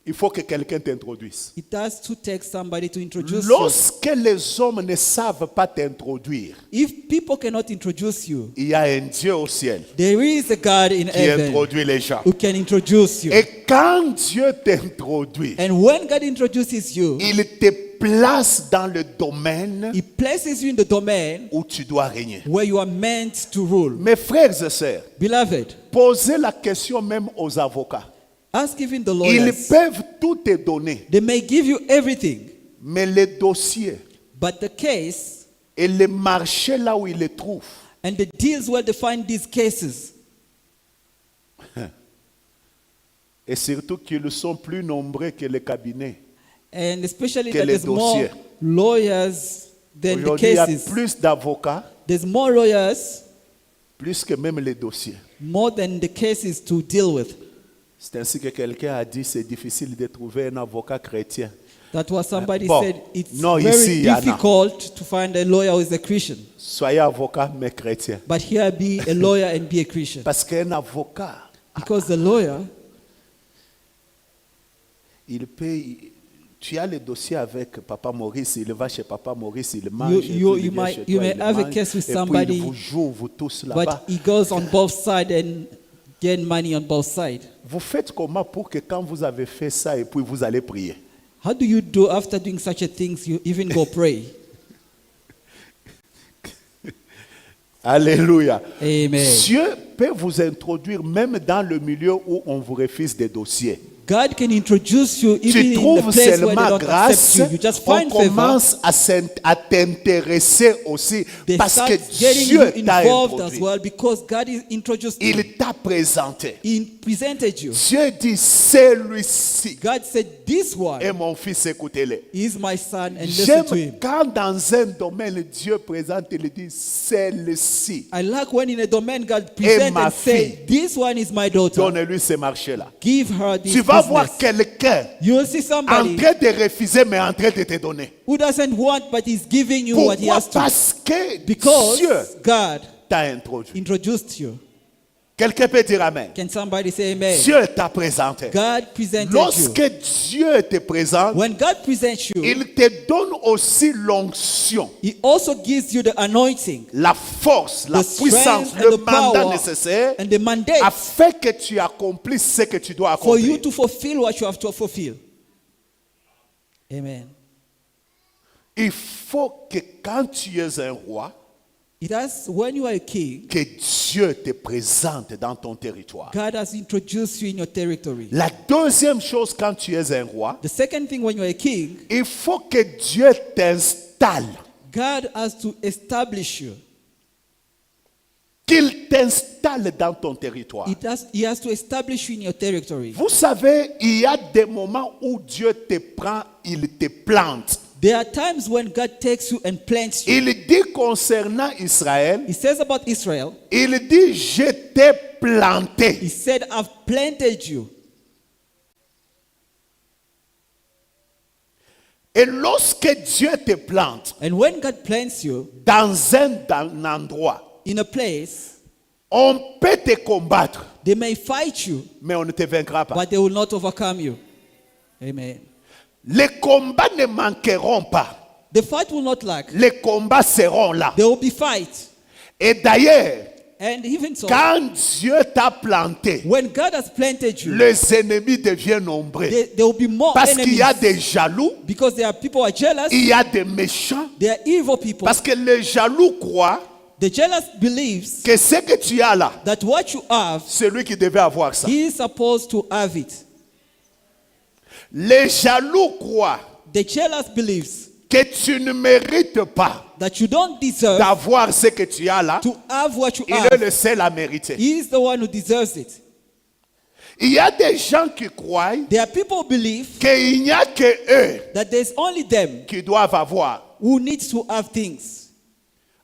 il faut que quelqu'un t'introduise. it has to take somebody to introduce you. Lorsque les hommes ne savent pas t'introduire, If people cannot introduce you, il y a un Dieu au ciel there is a God in qui heaven introduit les gens. who can introduce you. Et quand Dieu t'introduit, And when God introduces you, il te place dans le domaine He places you in the domain où tu dois régner. where you are meant to rule. Mes frères et sœurs, Beloved, posez la question même aux avocats. ask even the Ils lawyers. peuvent tout te donner, They may give you everything, mais les dossiers but the case et les marchés là où ils les trouvent, and the deals where they find these cases, et surtout qu'ils sont plus nombreux que les cabinets. and especially Que that les there's more dossiers. lawyers than the Aujourd'hui, il y a cases. plus d'avocats, There's more lawyers, plus que même les dossiers. more than the cases to deal with. C'est ainsi que quelqu'un a dit, c'est difficile de trouver un avocat chrétien. That was somebody Bon, said it's non, very ici, il y en a. difficult to find a lawyer who is a Christian. Soyez avocat, mais chrétien. But here be a lawyer and be a Christian. Parce qu'un avocat, Because the lawyer, il paye. Tu as le dossier avec Papa Maurice, il va chez Papa Maurice, il mange. you il vient chez you toi, may il have a mange, case with et puis somebody, il vous joue, vous tous but là-bas. he goes on both sides and get money on both sides. Vous faites comment pour que quand vous avez fait ça et puis vous allez prier? How do you do after doing such a thing? You even go pray. Alléluia. Amen. Dieu peut vous introduire même dans le milieu où on vous refuse des dossiers. God can introduce you even Tu in the trouves place where they seulement don't grâce, accept you. You just on find favor. commence à t'intéresser aussi They parce start que getting you Dieu t'a involved as introduit. well because God is introduced you. Il t'a présenté. He presented you. Dieu dit, celui-ci God said, this one est mon fils, écoutez-le. is my son and listen J'aime to him. quand dans un domaine Dieu présente, il dit, celle-ci, I like when in a domain God presents ma and say, fille. this one is my daughter. donne-lui ce marché-là. Give her this Tu vas business. voir quelqu'un You will see en somebody train de refuser, mais en train de te donner. who doesn't want but is giving you what he Pourquoi? has to. Parce que Because Dieu God t'a introduit. introduced you. Quelqu'un peut dire Amen. Can somebody say amen? Dieu t'a présenté. God presented Lorsque you. Dieu te présente, When God presents you, il te donne aussi l'onction, He also gives you the anointing, la force, la the puissance, strength le and the mandat power nécessaire and the mandate afin que tu accomplisses ce que tu dois for you accomplir. to fulfill what you have to fulfill. Amen. Il faut que quand tu es un roi, It has, when you are a king, que Dieu te présente dans ton territoire. God has introduced you in your territory. La deuxième chose quand tu es un roi, The second thing, when you are a king, il faut que Dieu t'installe, God has to establish you. qu'il t'installe dans ton territoire. He has to establish you in your territory. Vous savez, il y a des moments où Dieu te prend, il te plante. There are times when God takes you and plants you. Il dit concernant Israël, He says about Israel, il dit, je t'ai planté. He said, I've planted you. Et lorsque Dieu te plante And when God plants you dans un endroit, in a place, on peut te combattre, they may fight you, mais on ne te vaincra pas. but they will not overcome you. Amen. Les combats ne manqueront pas. The fight will not lack. Les combats seront là. There will be fight. Et d'ailleurs, And even so, quand Dieu t'a planté, when God has planted you, les ennemis deviennent nombreux. there will be more Parce qu'il enemies. y a des jaloux, Because there are people who are jealous. il y a des méchants. They are evil people. Parce que les jaloux croient The jealous believes que ce que tu as là, that what you have, c'est lui qui devait avoir ça. he is supposed to have it. Les jaloux croient The jealous believes que tu ne mérites pas that you don't deserve d'avoir ce que tu as là. to have what you Il est have. le seul à mériter. He is the one who deserves it. Il y a des gens qui croient There are people who believe qu'il n'y a que eux that there's only them qui doivent avoir. who needs to have things.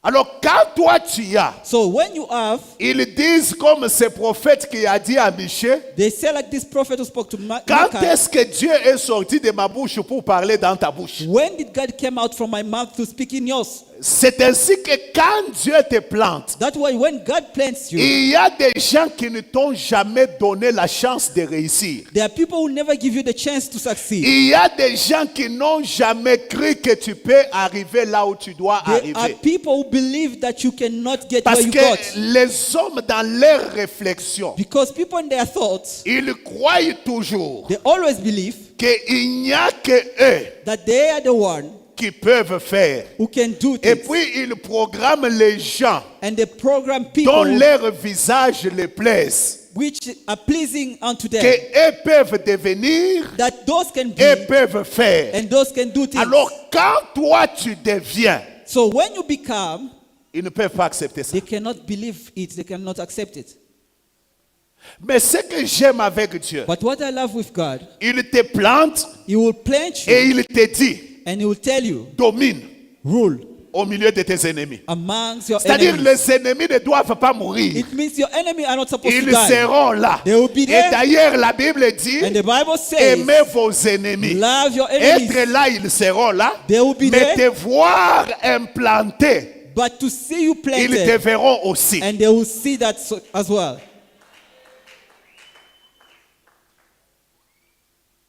Alors quand toi tu as, So when you have, ils disent comme ce prophète qui a dit à Michée, they say like this prophet who spoke to quand Malachi, est-ce que Dieu est sorti de ma bouche pour parler dans ta bouche? when did God come out from my mouth to speak in yours? C'est ainsi que quand Dieu te plante, That's why when God plants you, il y a des gens qui ne t'ont jamais donné la chance de réussir. there are people who never give you the chance to succeed. Il y a des gens qui n'ont jamais cru que tu peux arriver là où tu dois There are arriver. people who believe that you cannot get Parce where you que got. les hommes dans leurs réflexions, Because people in their thoughts, ils croient toujours they always believe qu'il n'y a que eux that they are the one qui peuvent faire. who can do Et things. puis ils programment les gens And they program dont people leur visage les plaise, which are pleasing unto them. qu'eux peuvent devenir That those can be et peuvent faire. and those can do things. Alors quand toi tu deviens, So when you become, ils ne peuvent pas accepter ça. they cannot believe it, they cannot accept it. Mais ce que j'aime avec Dieu, But what I love with God, il te plante He will plant et you il te dit, and He will tell you, domine, rule, au milieu de tes ennemis. amongst your C'est-à-dire enemies. les ennemis ne doivent pas mourir. It means your enemy are not supposed to Ils die. seront là. They will be Et there. d'ailleurs, la Bible dit, And the Bible says, aimez vos ennemis. love your enemies. Être là, ils seront là. They will be Mais there. te voir implanté, But to see you ils planted, te verront aussi. and they will see that as well.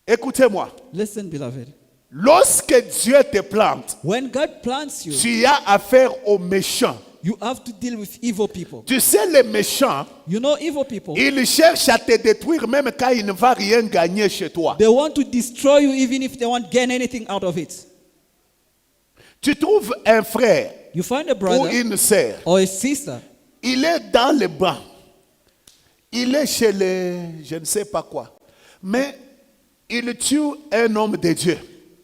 Écoutez-moi. Listen, beloved. Lorsque Dieu te plante, When God plants you, tu as affaire aux méchants. you have to deal with evil people. Tu sais, les méchants, You know evil people? ils cherchent à te détruire même quand ils ne vont rien gagner chez toi. They want to destroy you even if they won't gain anything out of it. Tu trouves un frère You find a ou brother une sœur, or a sister, il est dans le banc, il est chez les, je ne sais pas quoi, mais il tue un homme de Dieu.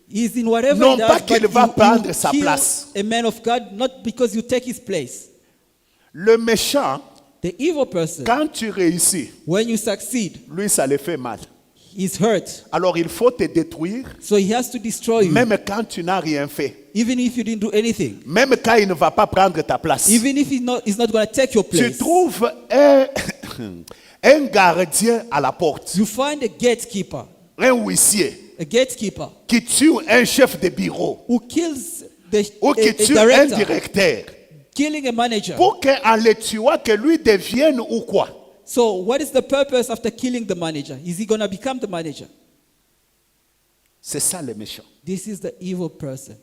he's in whatever Non he does, pas but qu'il va prendre you sa kill place. a man of God, not because you take his place. Le méchant, The evil person, quand tu réussis, when you succeed, lui, ça le fait mal. he's hurt. Alors il faut te détruire, So he has to destroy you, même quand tu n'as rien fait. even if you didn't do anything. Même quand il ne va pas prendre ta place. Even if he's not going to take your Tu place. trouves un gardien à la porte, You find a gatekeeper, un huissier, a gatekeeper qui tue un chef de bureau who kills ou qui a tue un director, directeur killing a manager. pour qu'en le tuant, que lui devienne ou quoi? So what is the purpose after killing the manager? Is he going to become the manager? C'est ça le méchant. This is the evil person.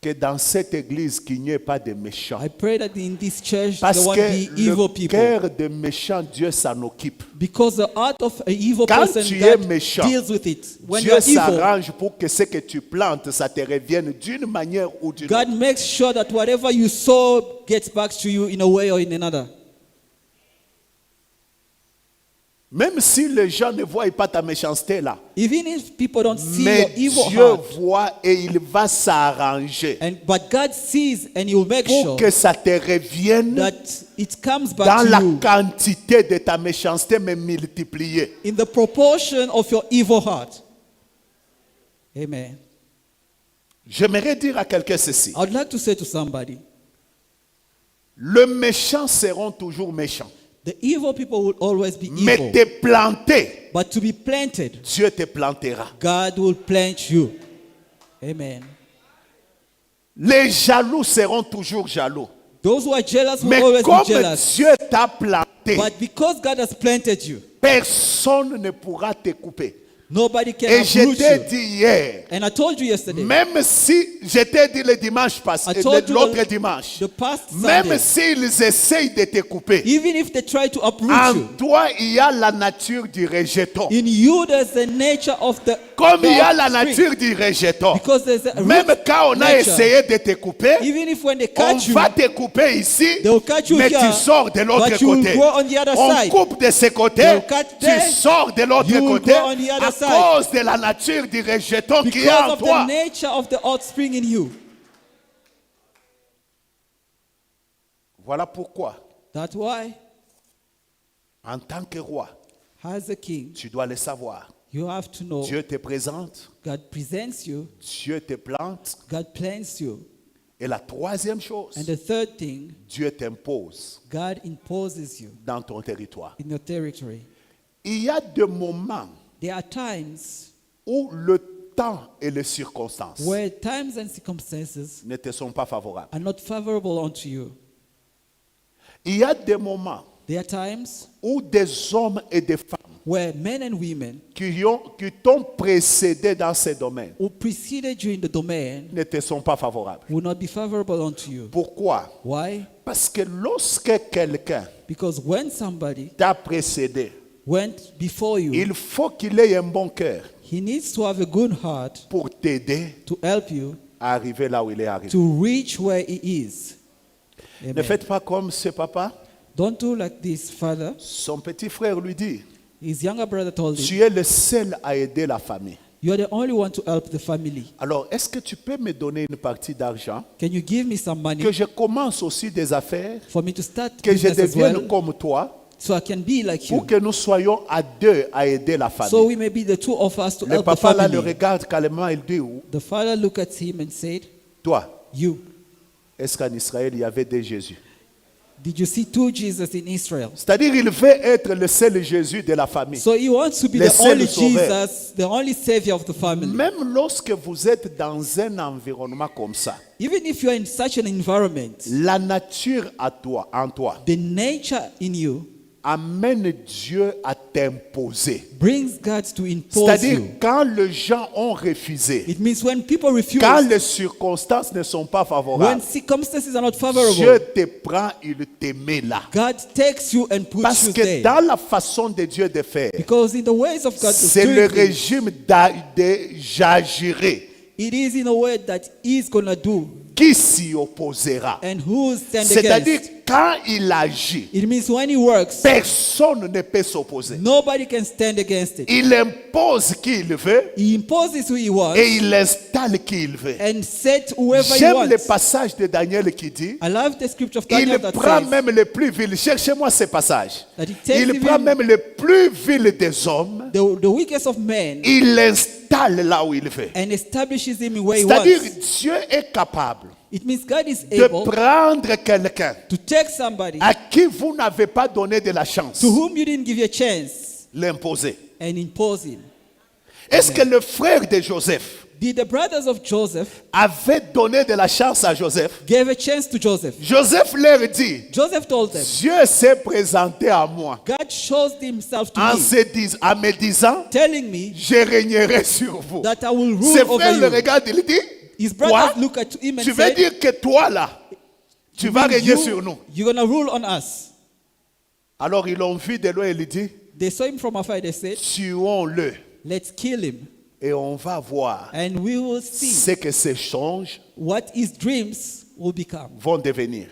Que dans cette église, qu'il n'y ait pas de méchants. I pray that in this church Parce there won't que be evil le people. cœur des méchants, Dieu s'en occupe. Because the heart of an evil Quand person, tu es God méchant, deals with it. When you Dieu are evil, s'arrange pour que ce que tu plantes, ça te revienne d'une manière ou d'une autre. God makes sure that whatever you sow gets back to you in a way or in another. Même si les gens ne voient pas ta méchanceté là. Even if people don't see Mais your evil Dieu heart, voit et il va s'arranger but God sees and He will make pour sure que ça te revienne that it comes back dans to la you quantité de ta méchanceté, mais multipliée. in the proportion of your evil heart. Amen. J'aimerais dire à quelqu'un ceci. I would like to say to somebody, Les méchants seront toujours méchants. the evil people will always be Mais evil. te planter, But to be planted, Dieu te plantera. God will plant you. Amen. Les jaloux seront toujours jaloux. Those who are jealous will Mais always be comme jealous. Dieu t'a planté, But because God has planted you, personne ne pourra te couper. nobody can Et je uproot t'ai you. dit hier, And I told you yesterday, même si je t'ai dit le dimanche passé, I told you l'autre dimanche, the past même Sunday, s'ils essayent de te couper, even if they try to uproot en you, toi il y a la nature du rejeton. in you there's the nature of the Comme il y a la offspring. nature du rejeton. Because there's a Même root quand on a nature. essayé de te couper, Even if when they on catch you, va te couper ici, they will catch you mais here, tu sors de l'autre but you will côté. go on the other On side. coupe de ce côté, They will cut tu there, sors de l'autre you will côté go on the other à side. cause de la nature du rejeton qui est Because en of the toi. nature of the offspring in you. Voilà pourquoi, That's why, en tant que roi, as a king, tu dois le savoir. you have to know Dieu te présente, God presents you, Dieu te plante. God plants you. Et la troisième chose, And the third thing, Dieu t'impose God imposes you dans ton territoire. in your territory. Il y a des moments There are times où le temps et les circonstances where times and circumstances ne te sont pas favorables. are not favorable unto you. Il y a des moments There are times où des hommes et des femmes where men and women qui t'ont précédé dans ces domaines who preceded you in the domain ne te sont pas favorables. will not be favorable unto you. Pourquoi? Why? Parce que lorsque quelqu'un Because when somebody t'a précédé, went before you, il faut qu'il ait un bon cœur he needs to have a good heart pour t'aider to help you à arriver là où il est arrivé. to reach where he is. Ne Amen. faites pas comme ce papa. Don't do like this father. Son petit frère lui dit, His younger brother told him, tu es le seul à aider la famille. you are the only one to help the family. Alors, est-ce que tu peux me donner une partie d'argent Can you give me some money que je commence aussi des affaires, for me to start que je business as devienne well, comme toi, so I can be like you, pour que nous soyons à deux à aider la so famille. we may be the two of us to Le help the papa là le family. regarde calmement, il dit, The father looked at him and said, toi, you, Est-ce qu'en Israël, il y avait des Jésus? Did you see two Jesus in Israel? C'est-à-dire, il veut être le seul Jésus de la famille. So he wants to be Le the seul only sauveur. Jesus, the only savior of the family. Même lorsque vous êtes dans un environnement comme ça, Even if you are in such an environment, la nature en toi, the nature in you amène Dieu à t'imposer. brings God to impose C'est-à-dire, you. quand les gens ont refusé, It means when people refuse, quand les circonstances ne sont pas when favorables, circumstances are not Dieu favorable, te prend, il te met là. God takes you and puts Parce you que there. dans la façon de Dieu de faire, Because in the ways of God, c'est le doing things, régime j'agirai it is in a way that He's gonna do, qui s'y opposera. and who stand C'est-à-dire, against. quand il agit, It means when He works, personne ne peut s'opposer. nobody can stand against it. Il impose qui il veut He imposes who He wants et il installe qui il veut. and set whoever He J'aime le wants. passage de Daniel qui dit, I love the scripture of il Daniel that prend says même les plus vils. Cherchez-moi ce passage. that He takes Il prend even même les plus vils des hommes, the weakest of men il l'installe là où il veut. and establishes him in where He C'est-à-dire, wants. Dieu est capable It means God is de able prendre quelqu'un to take somebody à qui vous n'avez pas donné de la chance, to whom you didn't give a chance l'imposer. and impose him. Est-ce que le frère de Joseph Did the brothers of Joseph avait donné de la chance à Joseph? gave a chance to Joseph? Joseph leur dit, Joseph told them, Dieu s'est présenté à moi God shows himself to en, me, en me disant, telling me je régnerai sur vous. that I will Ses rule frères le over you. regardent, il dit, His quoi? brothers look at him Tu and veux say, dire que toi là, tu vas régner sur nous. you're going to rule on us. Alors ils l'ont vu de loin et il dit, They saw him from afar, they said, tuons-le let's kill him et on va voir and we will see ce que ces songes what his dreams will become. vont devenir.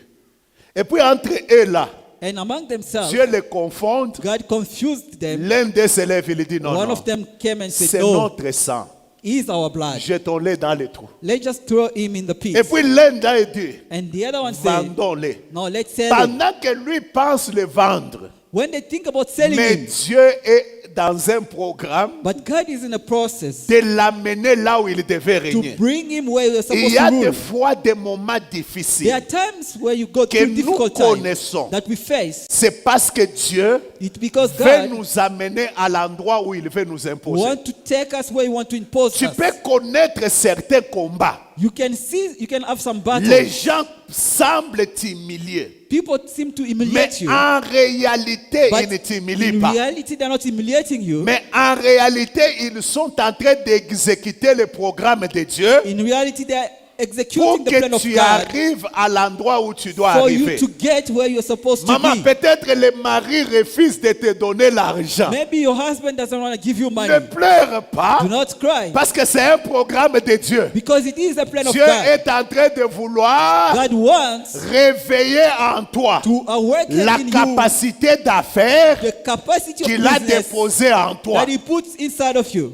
Et puis entre eux là, And among themselves, Dieu les confond. God confused them. L'un des élèves, il dit non, One non, of them came and c'est said, no, notre sang. he is our blood. Jetons-les dans les trous. Let's just throw him in the Et pit. puis l'un d'eux dit, And the other one said, vendons-les. no, let's sell him. Pendant que lui pense le vendre, When they think about selling mais him, Dieu est dans un programme but God is in a process de l'amener là où il devait to régner. bring him where you're Il supposed y a to des rule. fois des moments There difficiles are times where you go que through nous difficult times connaissons. that we face. C'est parce que Dieu It's because veut God nous amener à l'endroit où il veut nous imposer. wants to take us where He wants to impose Tu us. peux connaître certains combats. You can see, you can have some Les battles. gens semblent t'humilier. People seem to Mais humiliate you. en réalité, But ils ne t'humilient in pas. reality, they're not humiliating you. Mais en réalité, ils sont en train d'exécuter le programme de Dieu In reality, they're pour executing the plan que of tu God arrives à l'endroit où tu dois for you arriver. to get where you're supposed to Maman, be. peut-être le mari refuse de te donner l'argent. Maybe your husband doesn't want to give you money. Ne pleure pas Do not cry. parce que c'est un programme de Dieu. Because it is a plan of Dieu God. est en train de vouloir God wants réveiller en toi to awaken la in you capacité d'affaires the capacity of qu'il a business déposée en toi. that He puts inside of you.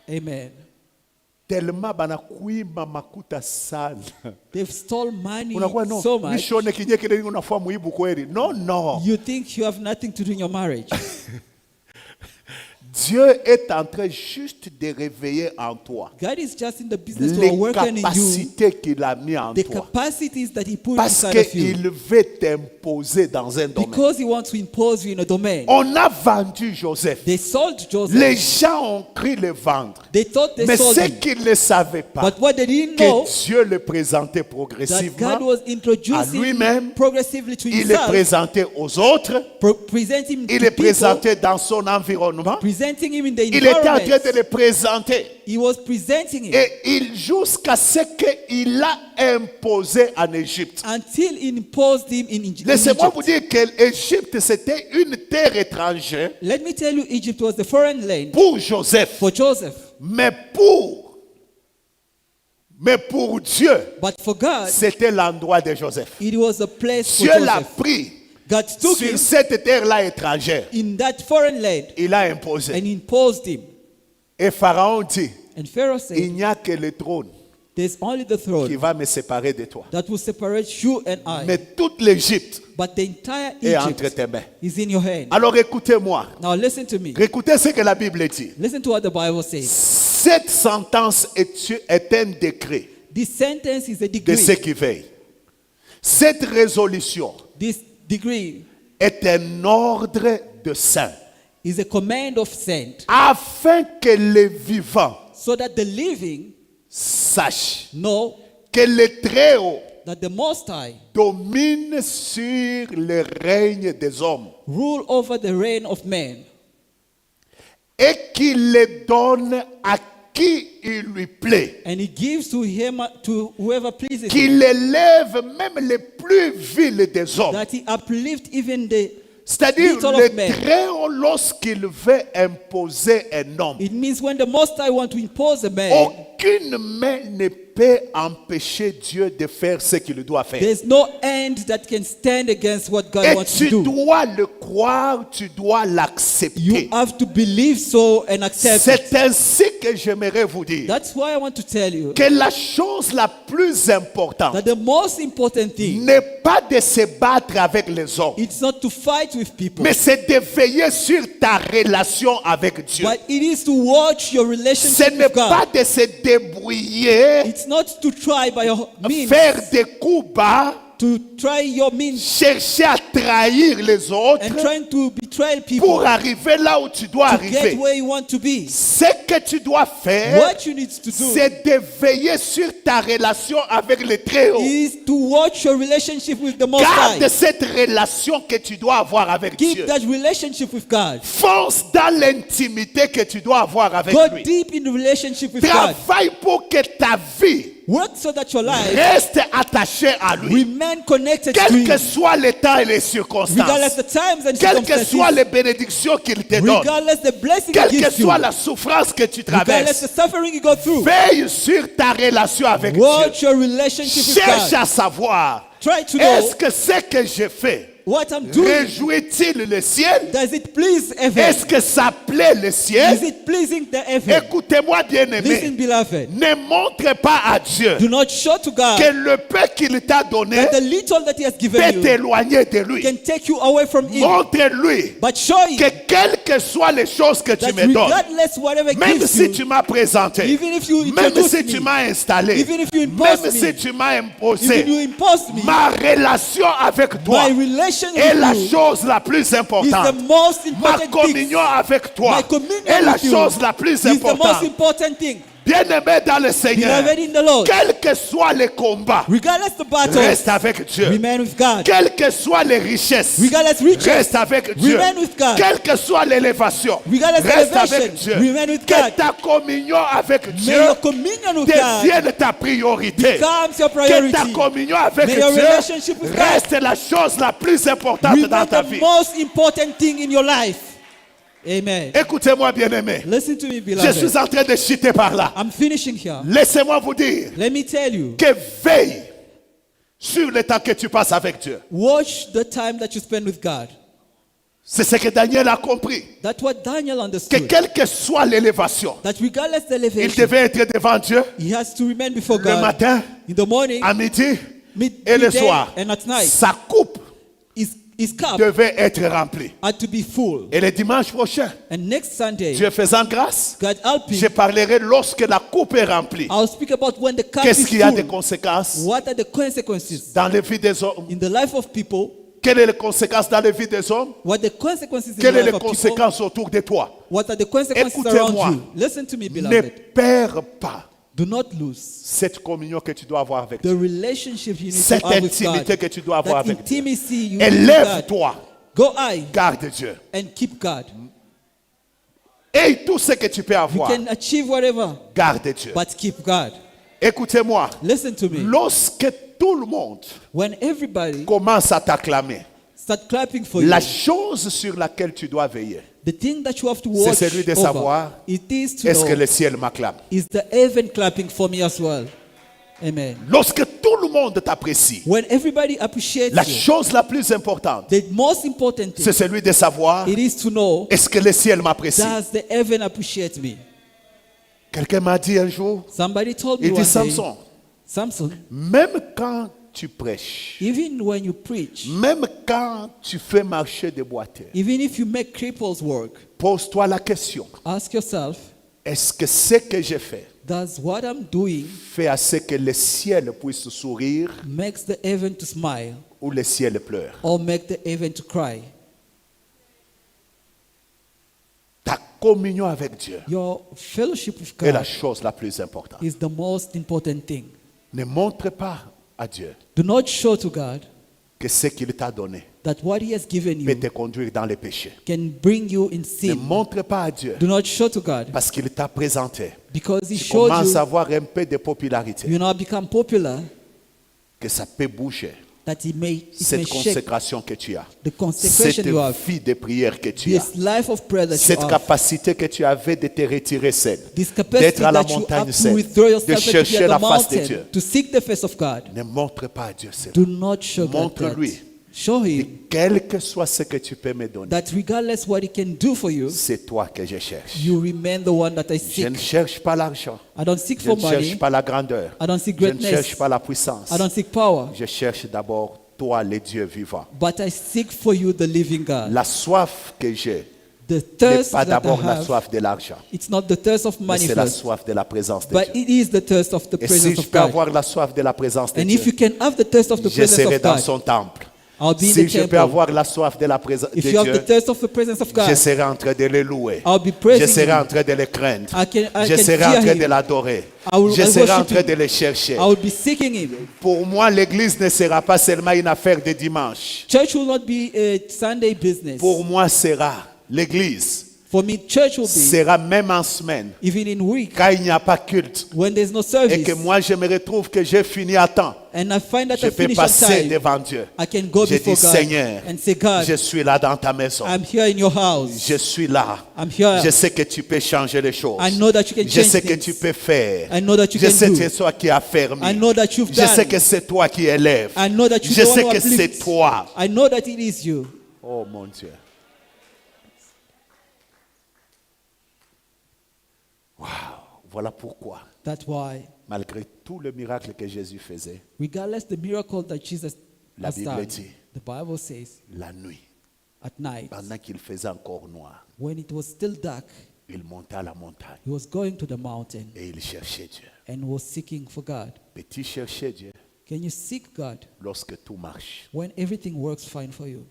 Amen. Tellement banakuima makuta sana. They've stolen money Unakuwa no, so much. nishone kinye kile unafua muibu kweli. No. You think you have nothing to do in your marriage. Dieu est en train juste de réveiller en toi God is just in the business to les awaken in you capacités qu'il a mis en the toi. capacities that He put Parce inside of you. qu'il veut t'imposer dans un domaine. Because He wants to impose you in a domain. On a vendu Joseph. They sold Joseph. Les gens ont cru le vendre. They thought they Mais sold ce him. qu'ils ne savaient pas, But what they didn't know, que Dieu le présentait that progressivement, God was à introducing lui-même, progressively to il le Himself, présentait aux autres, presenting il to le people, présentait dans son environnement, presenting Him in the il était en train environment. de le présenter. He was presenting Him Et jusqu'à ce qu'il a imposé en Égypte. until He imposed Him in Egypt. Laissez-moi vous dire que l'Égypte, c'était une terre étrangère Let me tell you, Egypt was the foreign land pour Joseph. for Joseph. Mais pour Dieu, But for God, c'était l'endroit de Joseph. it was a place for Dieu l'a Joseph. pris God took him sur cette terre-là étrangère. in that foreign land Il a imposé. and imposed him. Et Pharaon dit, And Pharaoh said, il n'y a que le trône there's only the qui throne va me séparer de toi. that will separate you and I. Mais toute l'Égypte But the entire est entre Egypt tes mains. is in your hand. Alors écoutez-moi. Now listen to me. Écoutez ce que la Bible dit. Listen to what the Bible says. Cette sentence est un décret This sentence is a de decree ceux qui veillent. Cette résolution this decree est un ordre de saint, is a command of saint, afin que les vivants so that the living sachent know que le Très-Haut that the Most High domine sur le règne des hommes rule over the reign of men, et qu'il les donne à qui il lui plaît, and he gives to him to whoever pleases him, qu'il élève même les plus vils des hommes. that he uplift even the C'est-à-dire, little le of men. Très-Haut, lorsqu'il veut imposer un homme, It means when the Most High want to impose a man, aucune main ne peut empêcher Dieu de faire ce qu'il doit faire. there's no end that can stand against what God Et wants tu to do. dois le croire, tu dois You l'accepter. have to believe so and accept it. C'est ainsi que j'aimerais vous dire That's why I want to tell you que la chose la plus importante that the most important thing, n'est pas de se battre avec les hommes, it's not to fight with people, mais c'est de veiller sur ta relation avec Dieu. but it is to watch your Ce relationship n'est with pas God. de se débrouiller, It's not to try by your means, faire des coups bas, to try your means chercher à trahir les autres and trying to betray pour people arriver là où tu dois to get arriver. where you want to be. Ce que tu dois faire, What you need to do c'est de veiller sur ta relation avec le Très-Haut. is to watch your relationship with the Most Garde High. cette relation que tu dois avoir avec Keep Dieu. that relationship with God. Fonce dans l'intimité que tu dois avoir avec Go lui. deep in the relationship with God. Travaille pour que ta vie Work so that your life reste attachée à lui. remain connected to Quel que Him, soit le temps et les regardless circonstances. the times and Quelles que soient circumstances, les bénédictions qu'il te donne. regardless the blessing He Quelle que gives you, soit la souffrance que tu regardless traverses. the suffering you go through. Veille sur ta relation avec Watch Dieu. your relationship with Cherche God. à savoir, Try to est-ce know que ce que je fais what I'm doing. réjouit-il le ciel? Does it please heaven? Est-ce que ça plaît le Is ciel? it pleasing the heaven? Écoutez-moi bien Listen, aimé, beloved. ne montre pas à Dieu Do not show to God que le peu qu'il t'a donné that the little that He has given peut you t'éloigner de lui. can take you away from Him. Montre-lui But show Him que quelles que soient les choses que tu that me donnes, regardless whatever He même gives si you, tu m'as présenté, even if you même introduce si tu me, m'as installé, even if you impose même me, si tu m'as even imposé, you impose me, ma relation avec toi my relation est la with you chose la plus is the importante. most Ma important thing. communion avec toi My communion est la with you chose la plus is the most importante. important thing. Bien-aimé dans le Seigneur, Beloved in the Lord, quel que soit le combat, regardless the battle, reste avec Dieu. remain with God. Quelles que soient les richesses, Regardless riches, reste avec Dieu. remain with God. Quelle que soit l'élévation, Regardless reste elevation, avec Dieu. remain with Que God. ta communion avec Dieu May your communion with God devienne ta priorité. becomes your Que priority. ta communion avec May your Dieu relationship with God reste la chose la plus importante dans Remain ta the vie. most important thing in your life. Amen. Écoutez-moi bien aimé. Listen to me, Je beloved. suis en train de chuter par là. I'm finishing here. Laissez-moi vous dire Let me tell you, que veille sur le temps que tu passes avec Dieu. watch the time that you spend with God. C'est ce que Daniel a compris. That's what Daniel Que understood. quelle que soit l'élévation, That regardless the il elevation, devait être devant Dieu he has to remain before le God matin, in the morning, à midi mid- et le midday, soir. and at night. Sa coupe His cup devait être remplie. had to be full. Et le dimanche prochain, And next Sunday, Dieu faisant grâce, God help je him, parlerai lorsque la coupe est remplie. I'll speak about when the cup Qu'est-ce is qu'il y a de full. conséquences What are the consequences dans la vie des hommes? in the life of people? Quelles sont les conséquences dans la vie des hommes? What the consequences in the Quelles sont life les of people? conséquences autour de toi? What are the consequences Écoutez-moi. around you? Listen to me, Ne beloved. perds pas Do not lose cette communion que tu dois avoir avec the Dieu. relationship you need Cette to have with intimité God. que tu dois avoir That avec Dieu. intimacy you need with God. Élève-toi, Go high garde Dieu. and keep God. Et tout ce que tu peux You avoir, can achieve whatever, garde Dieu. but keep God. Écoutez-moi, Listen to me. lorsque tout le monde When everybody commence à t'acclamer, start clapping for you, la chose sur laquelle tu dois veiller, the thing that you have to watch c'est celui de over, savoir, it is to est-ce que know, le ciel m'acclame? is the heaven clapping for me as well? Amen. Lorsque tout le monde t'apprécie, When everybody appreciates la you, chose la plus importante, the most important thing, c'est celui de savoir, it is to know, est-ce que le ciel m'apprécie? does the heaven appreciate me? Quelqu'un m'a dit un jour, Somebody told me il dit one day, Samson, Samson, même quand tu prêches, even when you preach, même quand tu fais marcher des boiteux, even if you make cripples work, pose-toi la question, ask yourself, est-ce que ce que j'ai fait Does what I'm doing fait à ce que le ciel puisse sourire makes the heaven to smile ou le ciel pleure? or make the heaven to cry? Ta communion avec Dieu Your fellowship with est la God chose la plus importante. is the most important thing. Ne montre pas à Dieu Do not show to God que ce qu'il t'a donné that what He has given peut you te conduire dans les péchés. can bring you in Ne sin. montre pas à Dieu Do not show to God parce qu'il t'a présenté. because He Tu showed commences à you avoir un peu de popularité, you now become popular que ça peut bouger that it may cette shake consécration que tu as, the consecration cette you have, vie de prière que tu as, this life of prayer that you cette have, capacité que tu avais de te retirer seul, this capacity d'être à la that you montagne have to seul, withdraw de yourself and to be chercher at la the face de Dieu. mountain, to seek the face of God. Ne montre pas à Dieu cela. Do not show God that. Montre-lui. Show Him Quel que soit ce que tu peux me donner, that regardless what He can do for you, c'est toi que je cherche. you remain the one that I Je ne seek. cherche pas l'argent. I don't seek Je for ne cherche money. pas la grandeur. I don't seek Je ne greatness. cherche pas la puissance. I don't seek power. Je cherche d'abord toi, le Dieu vivant. But I seek for you the living God. La soif que j'ai The n'est thirst pas that I d'abord la have, soif de l'argent, it's not the thirst of mais money c'est la first, soif de la présence de but Dieu. it is the thirst of the Et si presence je of peux God. avoir la soif de la présence de And if you Dieu, can have the thirst of the je presence serai of dans God, son temple. I'll be in Si the je peux temple. avoir la soif de la présence de If you have the Dieu, thirst of the presence of je God, serai en train de le louer. I'll be Je praising serai en Him. train de le craindre. I Je can serai en fear train Him. de l'adorer. I'll Je serai en worship train Him. de le chercher. I will be seeking Him. Pour moi, l'église ne sera pas seulement une affaire de dimanche. Church will not be a Sunday business. Pour moi, l'église For me, church will be sera même en semaine, even in week quand il n'y a pas culte, when there's no et service, que moi je me retrouve que j'ai fini à temps. and I find that Je I peux finish on passer time. devant Dieu. I can go Je before dis, God Seigneur, and say, God, je suis là dans ta maison. I'm here in your house. Je suis là. I'm here. Je sais que tu peux changer les choses. I know that you can Je change sais que things. tu peux faire. I know that you Je can sais do. que c'est toi qui as fermé. I know that you've Je done. sais que c'est toi qui élèves. I know that you're Je the one sais who que c'est uplifts. toi. I know that it is you. Oh mon Dieu. Wow. Voilà pourquoi, That's why, malgré tout le miracle que Jésus faisait, regardless the miracle that Jesus La has Bible done, dit, the Bible says, la nuit, at night, pendant qu'il faisait encore noir, when it was still dark, il montait à la montagne he was going to the mountain et il cherchait Dieu. and was seeking for God. Peux-tu chercher Dieu Can you seek God lorsque tout marche? when everything works fine for you?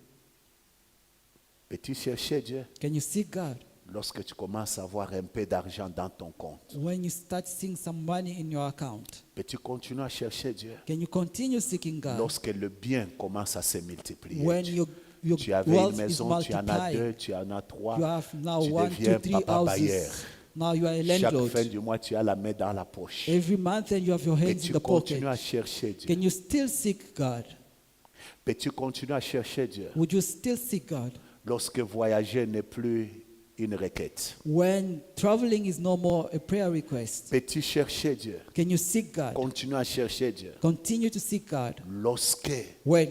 Peux-tu chercher Dieu Can you seek God lorsque tu commences à avoir un peu d'argent dans ton compte? when you start seeing some money in your account? Peux-tu continuer à chercher Dieu Can you continue seeking God lorsque le bien commence à se multiplier? when your Tu avais une wealth is maison, tu en as multiplied? deux, tu en as trois. You have now Tu 1, 2, deviens 3 papa bailleur. houses. Now you are a Chaque landlord. fin du mois, tu as la main dans la poche. Every month and you have your hands in Peux-tu the pocket. continuer à chercher Dieu? Can you still seek God? Peux-tu continuer à chercher Dieu Would you still seek God lorsque voyager n'est plus une requête? when traveling is no more a prayer request? Peux-tu chercher Dieu? Can you seek God? Continue à chercher Dieu Continue to seek God lorsque when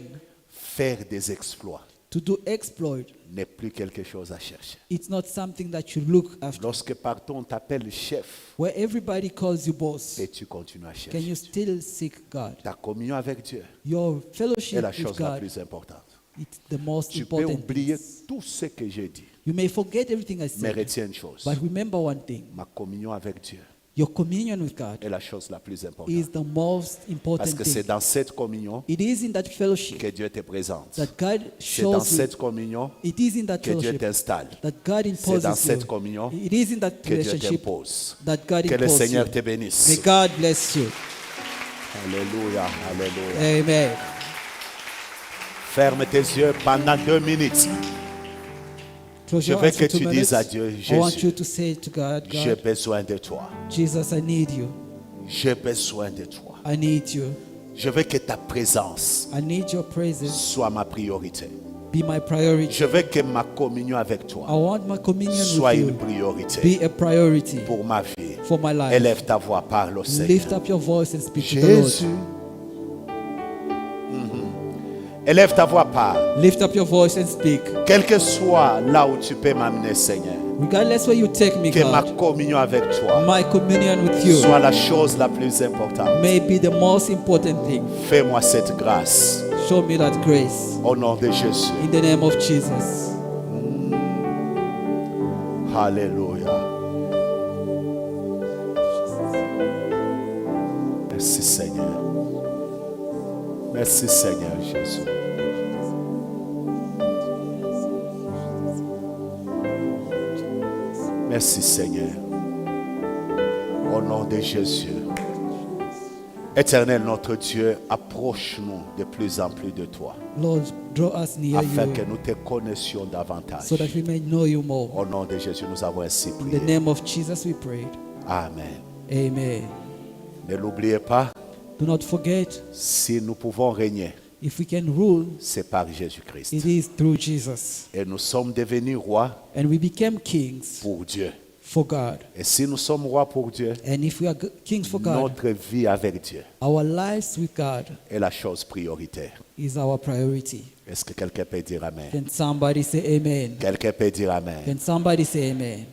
faire des exploits to do exploit, n'est plus quelque chose à chercher. it's not something that you look after. Lorsque partout on t'appelle chef, Where everybody calls you boss, peux-tu continuer à can chercher? you still seek God? Ta communion avec Dieu Your est fellowship la with chose la God, plus importante. it's the most Tu peux important oublier thing. tout ce que j'ai dit, You may forget everything I mais said, retiens une chose. but remember one thing. Ma communion avec Dieu Your communion with God est la chose la plus is importante. the most Parce important que c'est thing. dans cette communion It is in that fellowship que Dieu te présente. that God C'est dans shows you. cette communion It is in that que Dieu fellowship t'installe. that God C'est dans imposes cette you. communion It is in that que Dieu relationship t'impose. that God Que le imposes Seigneur you. te May bénisse. God bless you. Alléluia, alléluia. Amen. Ferme tes yeux pendant 2 minutes. Close Je your veux eyes que for 2 tu dises minutes. à Dieu, I want Jésus, you to say to God, j'ai God, besoin de toi. Jesus, I need you. J'ai besoin de toi. I need you. Je veux que ta présence I need your presence. soit ma priorité. Be my priority. Je veux que ma communion avec I toi want my communion soit with une you. priorité Be a priority pour ma vie. for my life. Élève ta voix, parle au Seigneur. Lift up your voice and speak to the Lord. Jésus. Élève ta voix, parle. Lift up your voice and speak. Quel que soit là où tu peux m'amener, Seigneur, Regardless where you take me, que ma God, communion avec toi my communion with you soit la chose la plus importante. may be the most important thing. Fais-moi cette grâce Show me that grace. au nom de Jésus. In the name of Jesus. Alléluia. Merci Seigneur. Merci Seigneur Jésus. Merci Seigneur. Au nom de Jésus. Éternel notre Dieu, approche-nous de plus en plus de toi, Lord, draw us near afin you que nous te connaissions davantage. so that we may know you more. Au nom de Jésus, nous avons ainsi In the prié. name of Jesus we prayed. Amen. Amen. Ne l'oubliez pas, Do not forget, si nous pouvons régner, if we can rule, c'est par Jésus-Christ. it is through Jesus. Et nous sommes devenus rois And we became kings pour Dieu. for God. Et si nous sommes rois pour Dieu, And if we are kings for God, notre vie avec Dieu our lives with God est la chose prioritaire. is our priority. Est-ce que quelqu'un peut dire Amen? Can somebody say amen? Quelqu'un peut dire Amen? Can somebody say amen?